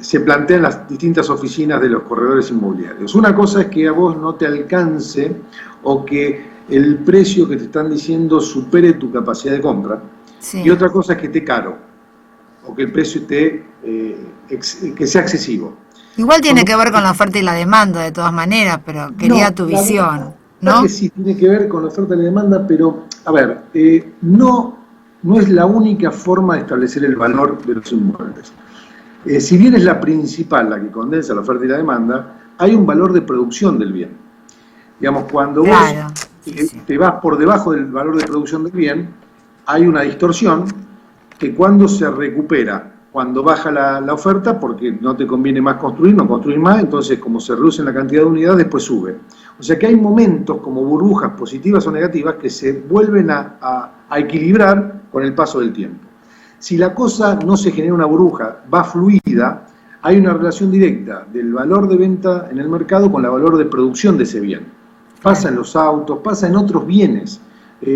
S15: se plantea en las distintas oficinas de los corredores inmobiliarios. Una cosa es que a vos no te alcance o que el precio que te están diciendo supere tu capacidad de compra. Sí. Y otra cosa es que esté caro o que el precio esté que sea excesivo.
S8: Igual tiene que ver con la oferta y la demanda de todas maneras, pero quería tu visión, ¿no?
S15: Que sí tiene que ver con la oferta y la demanda, pero a ver, no es la única forma de establecer el valor de los inmuebles. Si bien es la principal, la que condensa la oferta y la demanda, hay un valor de producción del bien. Digamos, cuando vos te vas por debajo del valor de producción del bien, hay una distorsión que cuando se recupera, cuando baja la oferta, porque no te conviene más construir, no construir más, entonces como se reduce la cantidad de unidades, después sube. O sea que hay momentos como burbujas positivas o negativas que se vuelven a equilibrar con el paso del tiempo. Si la cosa no se genera una burbuja, va fluida, hay una relación directa del valor de venta en el mercado con el valor de producción de ese bien. Pasa en los autos, pasa en otros bienes.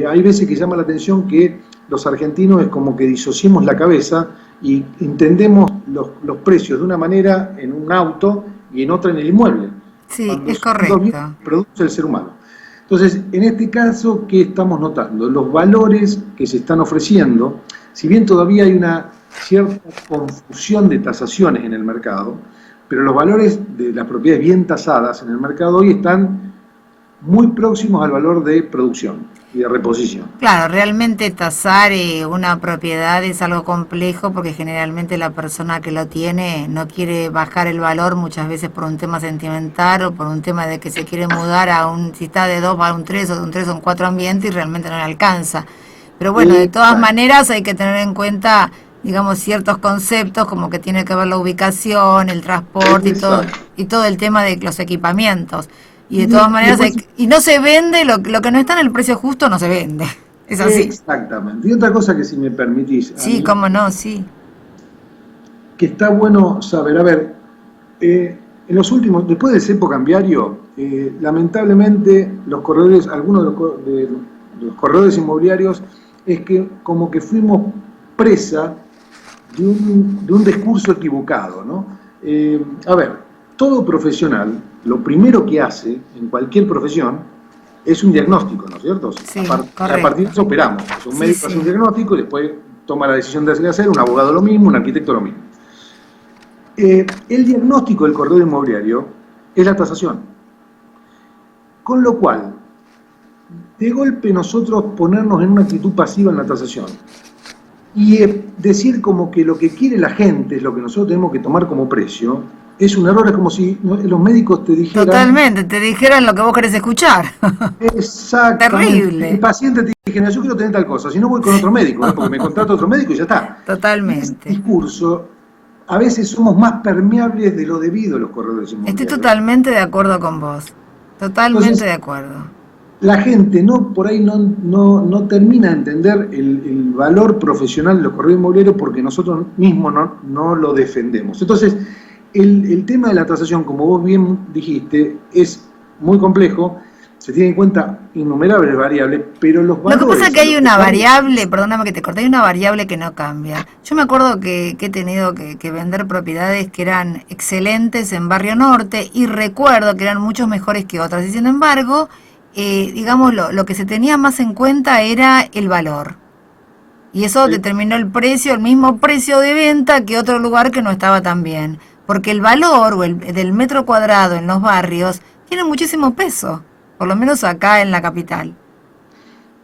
S15: Hay veces que llama la atención que los argentinos es como que disociemos la cabeza y entendemos los precios de una manera en un auto y en otra en el inmueble.
S8: Sí, es correcto.
S15: Produce el ser humano. Entonces, en este caso, ¿qué estamos notando? Los valores que se están ofreciendo, si bien todavía hay una cierta confusión de tasaciones en el mercado, pero los valores de las propiedades bien tasadas en el mercado hoy están muy próximos al valor de producción y de reposición.
S8: Claro, realmente tasar una propiedad es algo complejo porque generalmente la persona que lo tiene no quiere bajar el valor muchas veces por un tema sentimental o por un tema de que se quiere mudar si está de 2 a un 3 o de un 3 a un 4 ambiente y realmente no le alcanza. Pero bueno, de todas maneras hay que tener en cuenta, digamos, ciertos conceptos como que tiene que ver la ubicación, el transporte y todo el tema de los equipamientos. Y de todas maneras, y no se vende, lo que no está en el precio justo no se vende. Es así.
S15: Exactamente. Y otra cosa que si me permitís.
S8: Sí, cómo no, sí.
S15: Que está bueno saber, a ver, en los últimos, después del cepo cambiario, lamentablemente algunos de los corredores inmobiliarios, es que como que fuimos presa de un discurso equivocado, ¿no? A ver, todo profesional, lo primero que hace en cualquier profesión es un diagnóstico, ¿no es cierto?
S8: Sí,
S15: a partir de eso operamos. Un médico hace un diagnóstico y después toma la decisión de hacer, un abogado lo mismo, un arquitecto lo mismo. El diagnóstico del corredor inmobiliario es la tasación. Con lo cual, de golpe nosotros ponernos en una actitud pasiva en la tasación y decir como que lo que quiere la gente es lo que nosotros tenemos que tomar como precio, es un error. Es como si los médicos te dijeran...
S8: Totalmente, te dijeran lo que vos querés escuchar.
S15: Exactamente.
S8: Terrible.
S15: El paciente te dijera, yo quiero tener tal cosa, si no voy con otro médico, ¿no? Porque me contrato otro médico y ya está.
S8: Totalmente.
S15: Ese discurso, a veces somos más permeables de lo debido los corredores inmobiliarios.
S8: Estoy totalmente de acuerdo con vos. Totalmente. Entonces, de acuerdo.
S15: La gente por ahí no termina de entender el valor profesional de los corredores inmobiliarios porque nosotros mismos no lo defendemos. Entonces, el tema de la tasación, como vos bien dijiste, es muy complejo, se tiene en cuenta innumerables variables, pero los valores...
S8: Lo que pasa es que hay una variable, perdóname que te corté, hay una variable que no cambia. Yo me acuerdo que he tenido que vender propiedades que eran excelentes en Barrio Norte y recuerdo que eran mucho mejores que otras. Y sin embargo, digamos, lo que se tenía más en cuenta era el valor. Y eso determinó el precio, el mismo precio de venta que otro lugar que no estaba tan bien. Porque el valor del metro cuadrado en los barrios tiene muchísimo peso, por lo menos acá en la capital.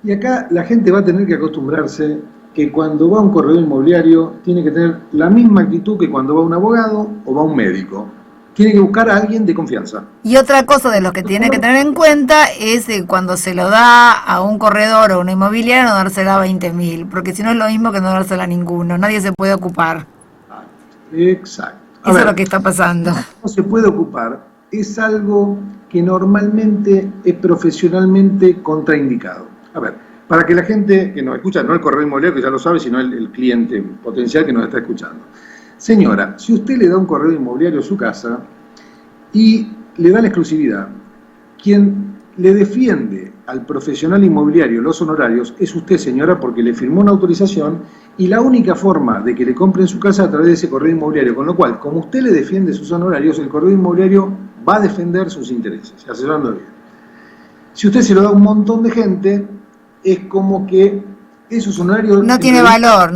S15: Y acá la gente va a tener que acostumbrarse que cuando va a un corredor inmobiliario tiene que tener la misma actitud que cuando va a un abogado o va a un médico. Tiene que buscar a alguien de confianza.
S8: Y otra cosa de lo que tiene que tener en cuenta es cuando se lo da a un corredor o una inmobiliaria, no dársela a 20.000, porque si no es lo mismo que no dársela a ninguno, nadie se puede ocupar.
S15: Exacto.
S8: Eso es lo que está pasando.
S15: No se puede ocupar, es algo que normalmente es profesionalmente contraindicado. A ver, para que la gente que nos escucha, no el corredor inmobiliario que ya lo sabe, sino el cliente potencial que nos está escuchando. Señora, si usted le da un corredor inmobiliario a su casa y le da la exclusividad, quien le defiende al profesional inmobiliario los honorarios es usted, señora, porque le firmó una autorización y la única forma de que le compren su casa es a través de ese corredor inmobiliario, con lo cual, como usted le defiende sus honorarios, el corredor inmobiliario va a defender sus intereses, asesorando bien. Si usted se lo da a un montón de gente, es como que esos honorarios...
S8: No tiene valor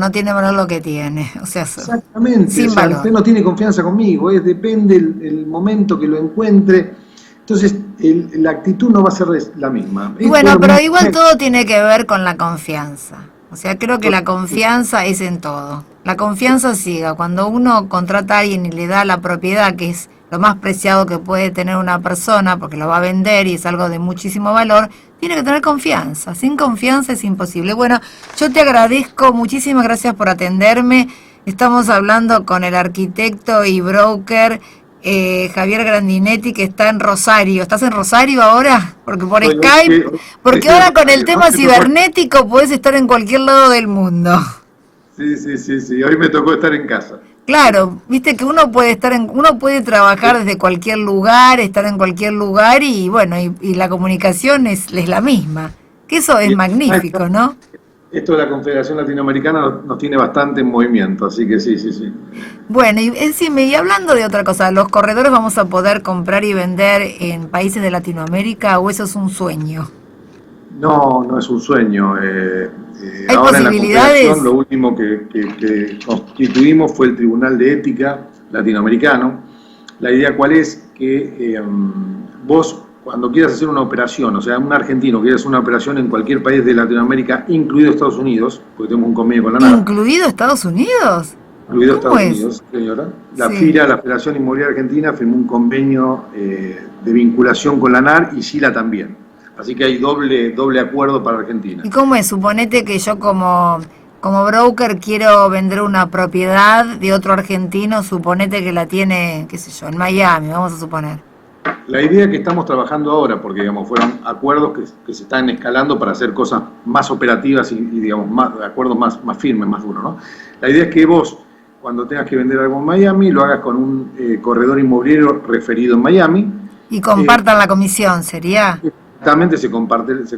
S8: lo que tiene. O sea,
S15: exactamente,
S8: sin valor.
S15: Usted no tiene confianza conmigo, depende el momento que lo encuentre. Entonces, la actitud no va a ser la misma.
S8: Bueno, pero igual todo tiene que ver con la confianza. O sea, creo que la confianza es en todo. La confianza ciega. Cuando uno contrata a alguien y le da la propiedad, que es lo más preciado que puede tener una persona, porque lo va a vender y es algo de muchísimo valor, tiene que tener confianza. Sin confianza es imposible. Bueno, yo te agradezco, muchísimas gracias por atenderme. Estamos hablando con el arquitecto y broker Javier Grandinetti, que está en Rosario. ¿Estás en Rosario ahora? Porque por Skype, porque ahora con el tema cibernético podés estar en cualquier lado del mundo.
S15: Sí, hoy me tocó estar en casa.
S8: Claro, viste que uno puede uno puede trabajar desde cualquier lugar, estar en cualquier lugar y bueno, y la comunicación es la misma. Que eso es magnífico, ¿no?
S15: Esto de la Confederación Latinoamericana nos tiene bastante en movimiento, así que sí.
S8: Bueno, y hablando de otra cosa, ¿los corredores vamos a poder comprar y vender en países de Latinoamérica o eso es un sueño?
S15: No es un sueño.
S8: ¿Hay
S15: ahora
S8: posibilidades?
S15: En la Confederación lo último que constituimos fue el Tribunal de Ética Latinoamericano. La idea cuál es que vos cuando quieras hacer una operación, o sea, un argentino quiere hacer una operación en cualquier país de Latinoamérica, incluido Estados Unidos, porque tenemos un convenio con la ANAR.
S8: ¿Incluido Estados Unidos?
S15: Incluido Estados Unidos, señora. La FIRA, la Federación Inmobiliaria Argentina, firmó un convenio de vinculación con la ANAR y SILA también. Así que hay doble acuerdo para Argentina.
S8: ¿Y cómo es? Suponete que yo como broker quiero vender una propiedad de otro argentino, suponete que la tiene, qué sé yo, en Miami, vamos a suponer.
S15: La idea que estamos trabajando ahora, porque digamos fueron acuerdos que se están escalando para hacer cosas más operativas y digamos acuerdos más firmes, más duros, ¿no? La idea es que vos, cuando tengas que vender algo en Miami, lo hagas con un corredor inmobiliario referido en Miami.
S8: Y compartan la comisión, ¿sería?
S15: Exactamente, se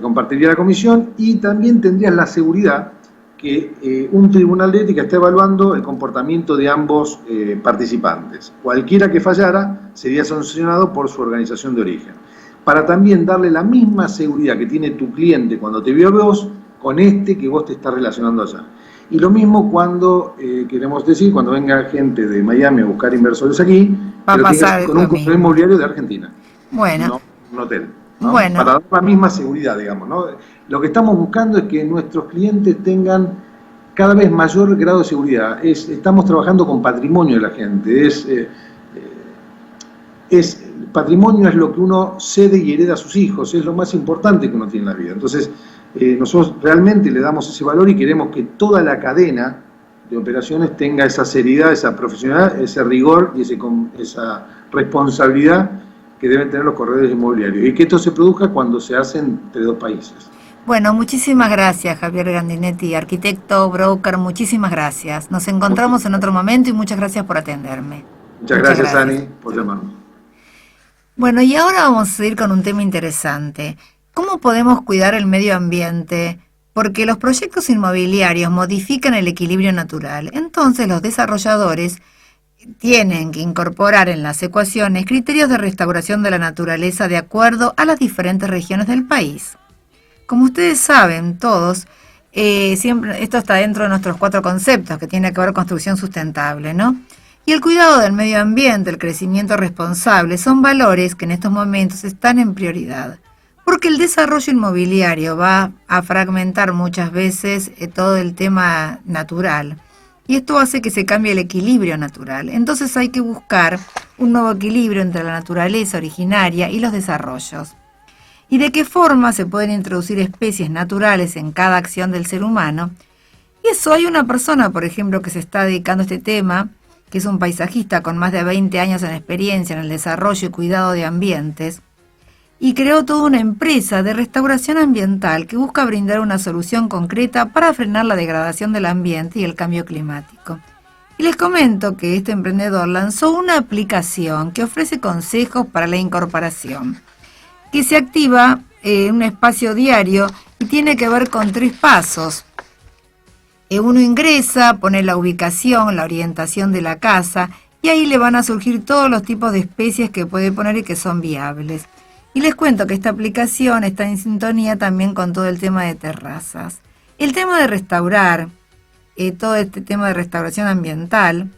S15: compartiría la comisión y también tendrías la seguridad que un tribunal de ética está evaluando el comportamiento de ambos participantes. Cualquiera que fallara sería sancionado por su organización de origen. Para también darle la misma seguridad que tiene tu cliente cuando te vio a vos, con este que vos te estás relacionando allá. Y lo mismo cuando, queremos decir, cuando venga gente de Miami a buscar inversores aquí,
S8: va a pasar
S15: con un corredor inmobiliario de Argentina.
S8: Bueno.
S15: No un hotel. ¿no?
S8: Bueno.
S15: Para dar la misma seguridad, digamos, ¿no? Lo que estamos buscando es que nuestros clientes tengan cada vez mayor grado de seguridad. Estamos trabajando con patrimonio de la gente. Patrimonio es lo que uno cede y hereda a sus hijos, es lo más importante que uno tiene en la vida. Entonces, nosotros realmente le damos ese valor y queremos que toda la cadena de operaciones tenga esa seriedad, esa profesionalidad, ese rigor y esa responsabilidad que deben tener los corredores inmobiliarios. Y que esto se produzca cuando se hace entre dos países.
S8: Bueno, muchísimas gracias, Javier Gandinetti, arquitecto, broker, muchísimas gracias. Nos encontramos en otro momento y muchas gracias por atenderme.
S15: Muchas gracias, Ani, por llamarnos.
S8: Bueno, y ahora vamos a seguir con un tema interesante. ¿Cómo podemos cuidar el medio ambiente? Porque los proyectos inmobiliarios modifican el equilibrio natural. Entonces los desarrolladores tienen que incorporar en las ecuaciones criterios de restauración de la naturaleza de acuerdo a las diferentes regiones del país. Como ustedes saben todos, siempre esto está dentro de nuestros 4 conceptos que tiene que ver con construcción sustentable, ¿no? Y el cuidado del medio ambiente, el crecimiento responsable, son valores que en estos momentos están en prioridad. Porque el desarrollo inmobiliario va a fragmentar muchas veces todo el tema natural. Y esto hace que se cambie el equilibrio natural. Entonces hay que buscar un nuevo equilibrio entre la naturaleza originaria y los desarrollos. ¿Y de qué forma se pueden introducir especies naturales en cada acción del ser humano? Y eso, hay una persona, por ejemplo, que se está dedicando a este tema, que es un paisajista con más de 20 años en experiencia en el desarrollo y cuidado de ambientes, y creó toda una empresa de restauración ambiental que busca brindar una solución concreta para frenar la degradación del ambiente y el cambio climático. Y les comento que este emprendedor lanzó una aplicación que ofrece consejos para la incorporación, que se activa en un espacio diario y tiene que ver con 3 pasos. Uno ingresa, pone la ubicación, la orientación de la casa y ahí le van a surgir todos los tipos de especies que puede poner y que son viables. Y les cuento que esta aplicación está en sintonía también con todo el tema de terrazas. El tema de restaurar, todo este tema de restauración ambiental,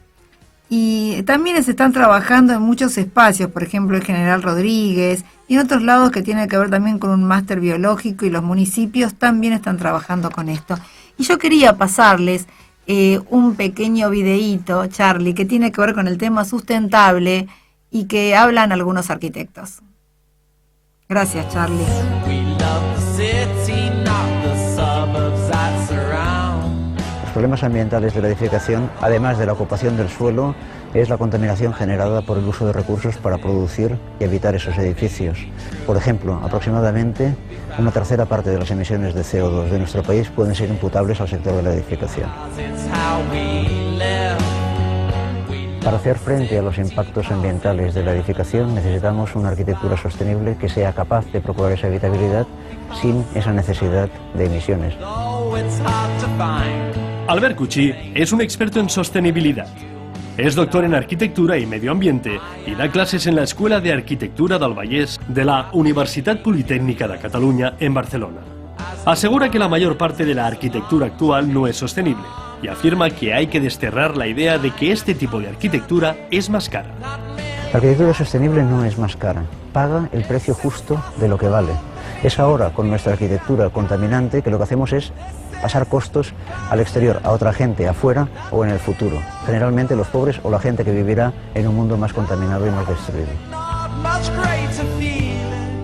S8: y también se están trabajando en muchos espacios, por ejemplo el General Rodríguez, y en otros lados que tiene que ver también con un máster biológico, y los municipios también están trabajando con esto. Y yo quería pasarles un pequeño videíto, Charlie, que tiene que ver con el tema sustentable y que hablan algunos arquitectos. Gracias, Charlie.
S14: Los problemas ambientales de la edificación, además de la ocupación del suelo, es la contaminación generada por el uso de recursos para producir y habitar esos edificios. Por ejemplo, aproximadamente una tercera parte de las emisiones de CO2 de nuestro país pueden ser imputables al sector de la edificación. Para hacer frente a los impactos ambientales de la edificación necesitamos una arquitectura sostenible que sea capaz de procurar esa habitabilidad sin esa necesidad de emisiones.
S1: Albert Cuchí es un experto en sostenibilidad. Es doctor en Arquitectura y Medio Ambiente y da clases en la Escuela de Arquitectura del Vallès de la Universitat Politécnica de Catalunya en Barcelona. Asegura que la mayor parte de la arquitectura actual no es sostenible y afirma que hay que desterrar la idea de que este tipo de arquitectura es más cara.
S14: La arquitectura sostenible no es más cara, paga el precio justo de lo que vale. Es ahora, con nuestra arquitectura contaminante, que lo que hacemos es pasar costos al exterior, a otra gente, afuera o en el futuro. Generalmente los pobres o la gente que vivirá en un mundo más contaminado y más destruido.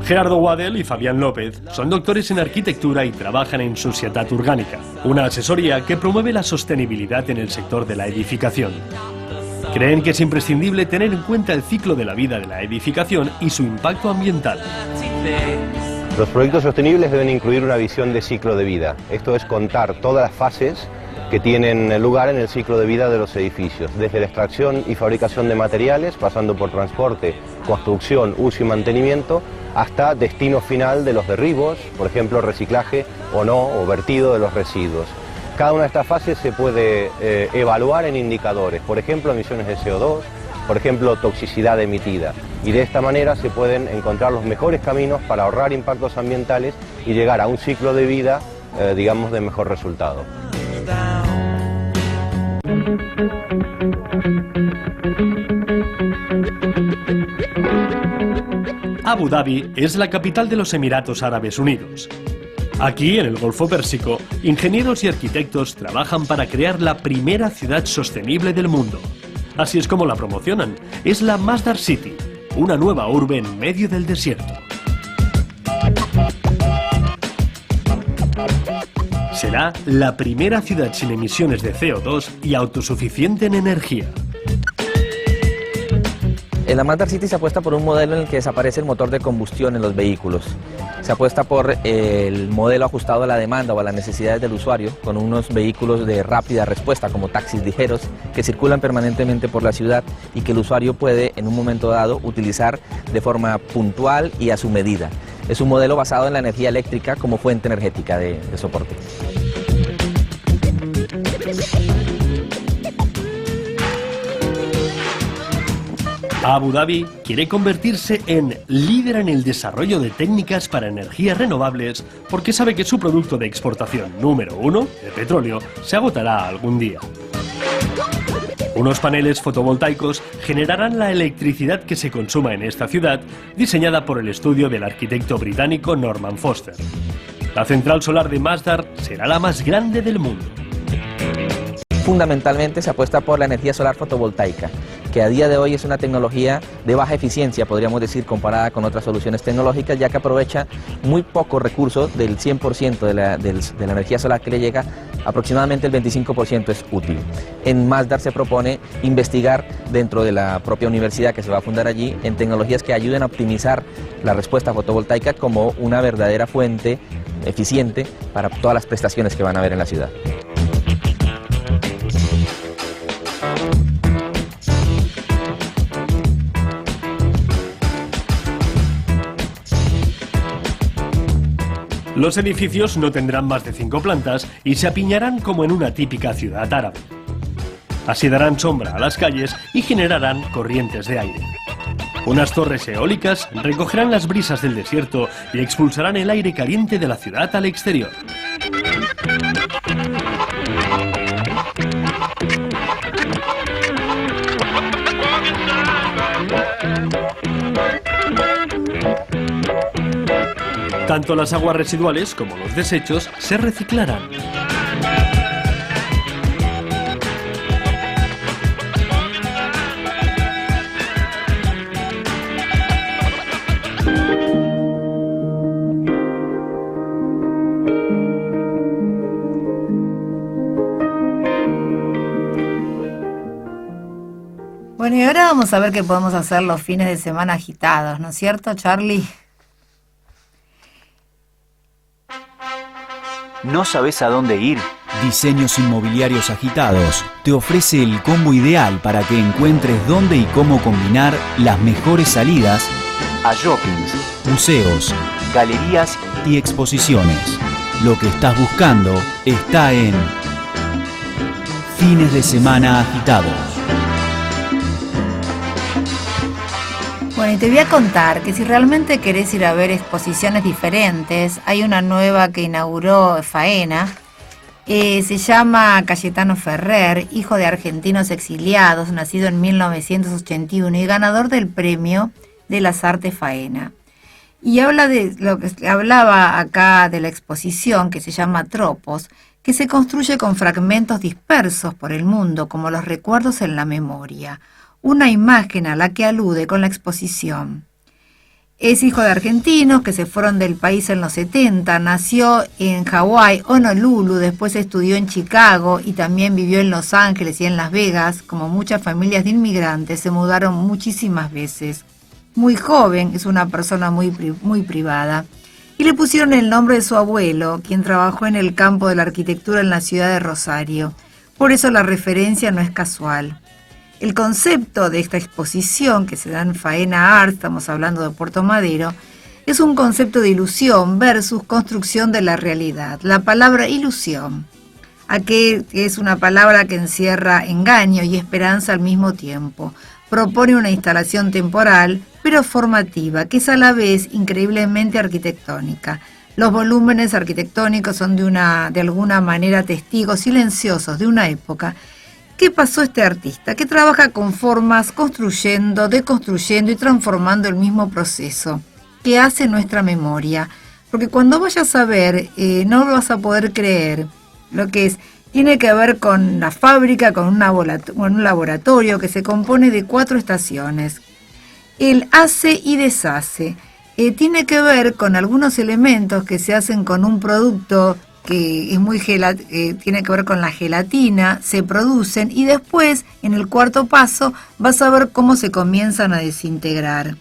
S1: Gerardo Guadel y Fabián López son doctores en arquitectura y trabajan en Societat Orgànica, una asesoría que promueve la sostenibilidad en el sector de la edificación. Creen que es imprescindible tener en cuenta el ciclo de la vida de la edificación y su impacto ambiental.
S10: Los proyectos sostenibles deben incluir una visión de ciclo de vida. Esto es contar todas las fases que tienen lugar en el ciclo de vida de los edificios, desde la extracción y fabricación de materiales, pasando por transporte, construcción, uso y mantenimiento, hasta destino final de los derribos, por ejemplo, reciclaje o no, o vertido de los residuos. Cada una de estas fases se puede evaluar en indicadores, por ejemplo, emisiones de CO2, por ejemplo, toxicidad emitida. Y de esta manera se pueden encontrar los mejores caminos para ahorrar impactos ambientales y llegar a un ciclo de vida, digamos, de mejor resultado.
S1: Abu Dhabi es la capital de los Emiratos Árabes Unidos. Aquí, en el Golfo Pérsico, ingenieros y arquitectos trabajan para crear la primera ciudad sostenible del mundo. Así es como la promocionan. Es la Masdar City, una nueva urbe en medio del desierto. Será la primera ciudad sin emisiones de CO2 y autosuficiente en energía.
S11: En la Masdar City se apuesta por un modelo en el que desaparece el motor de combustión en los vehículos. Se apuesta por el modelo ajustado a la demanda o a las necesidades del usuario, con unos vehículos de rápida respuesta como taxis ligeros que circulan permanentemente por la ciudad y que el usuario puede en un momento dado utilizar de forma puntual y a su medida. Es un modelo basado en la energía eléctrica como fuente energética de soporte.
S1: Abu Dhabi quiere convertirse en líder en el desarrollo de técnicas para energías renovables porque sabe que su producto de exportación número 1, el petróleo, se agotará algún día. Unos paneles fotovoltaicos generarán la electricidad que se consuma en esta ciudad, diseñada por el estudio del arquitecto británico Norman Foster. La central solar de Masdar será la más grande del mundo.
S11: Fundamentalmente se apuesta por la energía solar fotovoltaica, que a día de hoy es una tecnología de baja eficiencia, podríamos decir, comparada con otras soluciones tecnológicas, ya que aprovecha muy pocos recursos del 100% de la energía solar que le llega, aproximadamente el 25% es útil. En Masdar se propone investigar dentro de la propia universidad que se va a fundar allí en tecnologías que ayuden a optimizar la respuesta fotovoltaica como una verdadera fuente eficiente para todas las prestaciones que van a haber en la ciudad.
S1: Los edificios no tendrán más de 5 plantas y se apiñarán como en una típica ciudad árabe. Así darán sombra a las calles y generarán corrientes de aire. Unas torres eólicas recogerán las brisas del desierto y expulsarán el aire caliente de la ciudad al exterior. Tanto las aguas residuales como los desechos se reciclarán.
S8: Bueno, y ahora vamos a ver qué podemos hacer los fines de semana agitados, ¿no es cierto, Charlie?
S7: ¿No sabes a dónde ir? Diseños Inmobiliarios Agitados te ofrece el combo ideal para que encuentres dónde y cómo combinar las mejores salidas a shoppings, museos, galerías y exposiciones. Lo que estás buscando está en Fines de Semana Agitados.
S8: Bueno, y te voy a contar que si realmente querés ir a ver exposiciones diferentes, hay una nueva que inauguró Faena, Se llama Cayetano Ferrer, hijo de argentinos exiliados, nacido en 1981 y ganador del Premio de las Artes Faena. Y habla de lo que hablaba acá de la exposición, que se llama Tropos, que se construye con fragmentos dispersos por el mundo, como los recuerdos en la memoria, una imagen a la que alude con la exposición. Es hijo de argentinos que se fueron del país en los 70, nació en Hawái, Honolulu, después estudió en Chicago y también vivió en Los Ángeles y en Las Vegas. Como muchas familias de inmigrantes, se mudaron muchísimas veces. Muy joven, es una persona muy privada. Y le pusieron el nombre de su abuelo, quien trabajó en el campo de la arquitectura en la ciudad de Rosario. Por eso la referencia no es casual. El concepto de esta exposición, que se da en Faena Art, estamos hablando de Puerto Madero, es un concepto de ilusión versus construcción de la realidad. La palabra ilusión, que es una palabra que encierra engaño y esperanza al mismo tiempo, propone una instalación temporal, pero formativa, que es a la vez increíblemente arquitectónica. Los volúmenes arquitectónicos son de alguna manera testigos silenciosos de una época. ¿Qué pasó este artista? Que trabaja con formas, construyendo, deconstruyendo y transformando el mismo proceso que hace nuestra memoria. Porque cuando vayas a ver, no vas a poder creer lo que es. Tiene que ver con la fábrica, con un laboratorio que se compone de 4 estaciones. El hace y deshace. Tiene que ver con algunos elementos que se hacen con un producto que es tiene que ver con la gelatina, se producen y después, en el cuarto paso, vas a ver cómo se comienzan a desintegrar.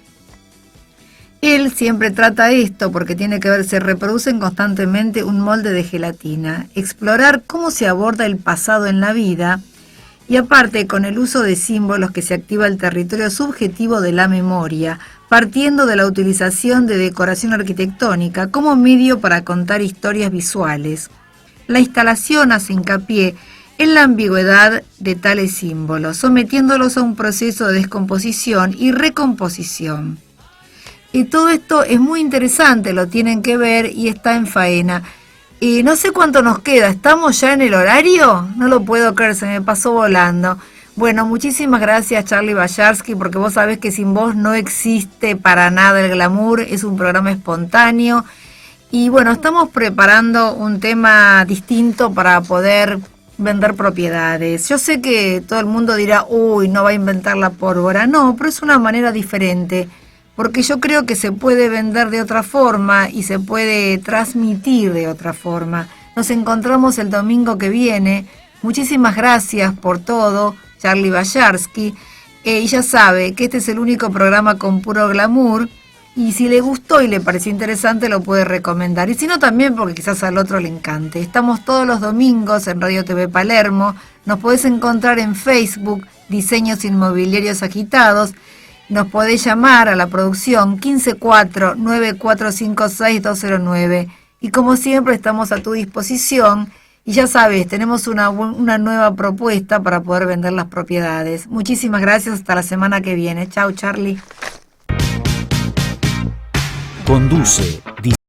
S8: Él siempre trata esto porque tiene que ver, se reproducen constantemente un molde de gelatina, explorar cómo se aborda el pasado en la vida y aparte con el uso de símbolos que se activa el territorio subjetivo de la memoria, partiendo de la utilización de decoración arquitectónica como medio para contar historias visuales. La instalación hace hincapié en la ambigüedad de tales símbolos, sometiéndolos a un proceso de descomposición y recomposición. Y todo esto es muy interesante, lo tienen que ver y está en Faena. Y no sé cuánto nos queda, ¿estamos ya en el horario? No lo puedo creer, se me pasó volando. Bueno, muchísimas gracias Charlie Bayarsky, porque vos sabés que sin vos no existe para nada el glamour, es un programa espontáneo. Y bueno, estamos preparando un tema distinto para poder vender propiedades. Yo sé que todo el mundo dirá, uy, no va a inventar la pólvora. No, pero es una manera diferente, porque yo creo que se puede vender de otra forma y se puede transmitir de otra forma. Nos encontramos el domingo que viene. Muchísimas gracias por todo, Charlie Bayarsky. Y ya sabe que este es el único programa con puro glamour. Y si le gustó y le pareció interesante, lo puede recomendar. Y si no, también porque quizás al otro le encante. Estamos todos los domingos en Radio TV Palermo. Nos podés encontrar en Facebook, Diseños Inmobiliarios Agitados. Nos podés llamar a la producción 154-9456-209. Y como siempre, estamos a tu disposición. Y ya sabes, tenemos una nueva propuesta para poder vender las propiedades. Muchísimas gracias, hasta la semana que viene. Chau, Charlie.
S7: Conduce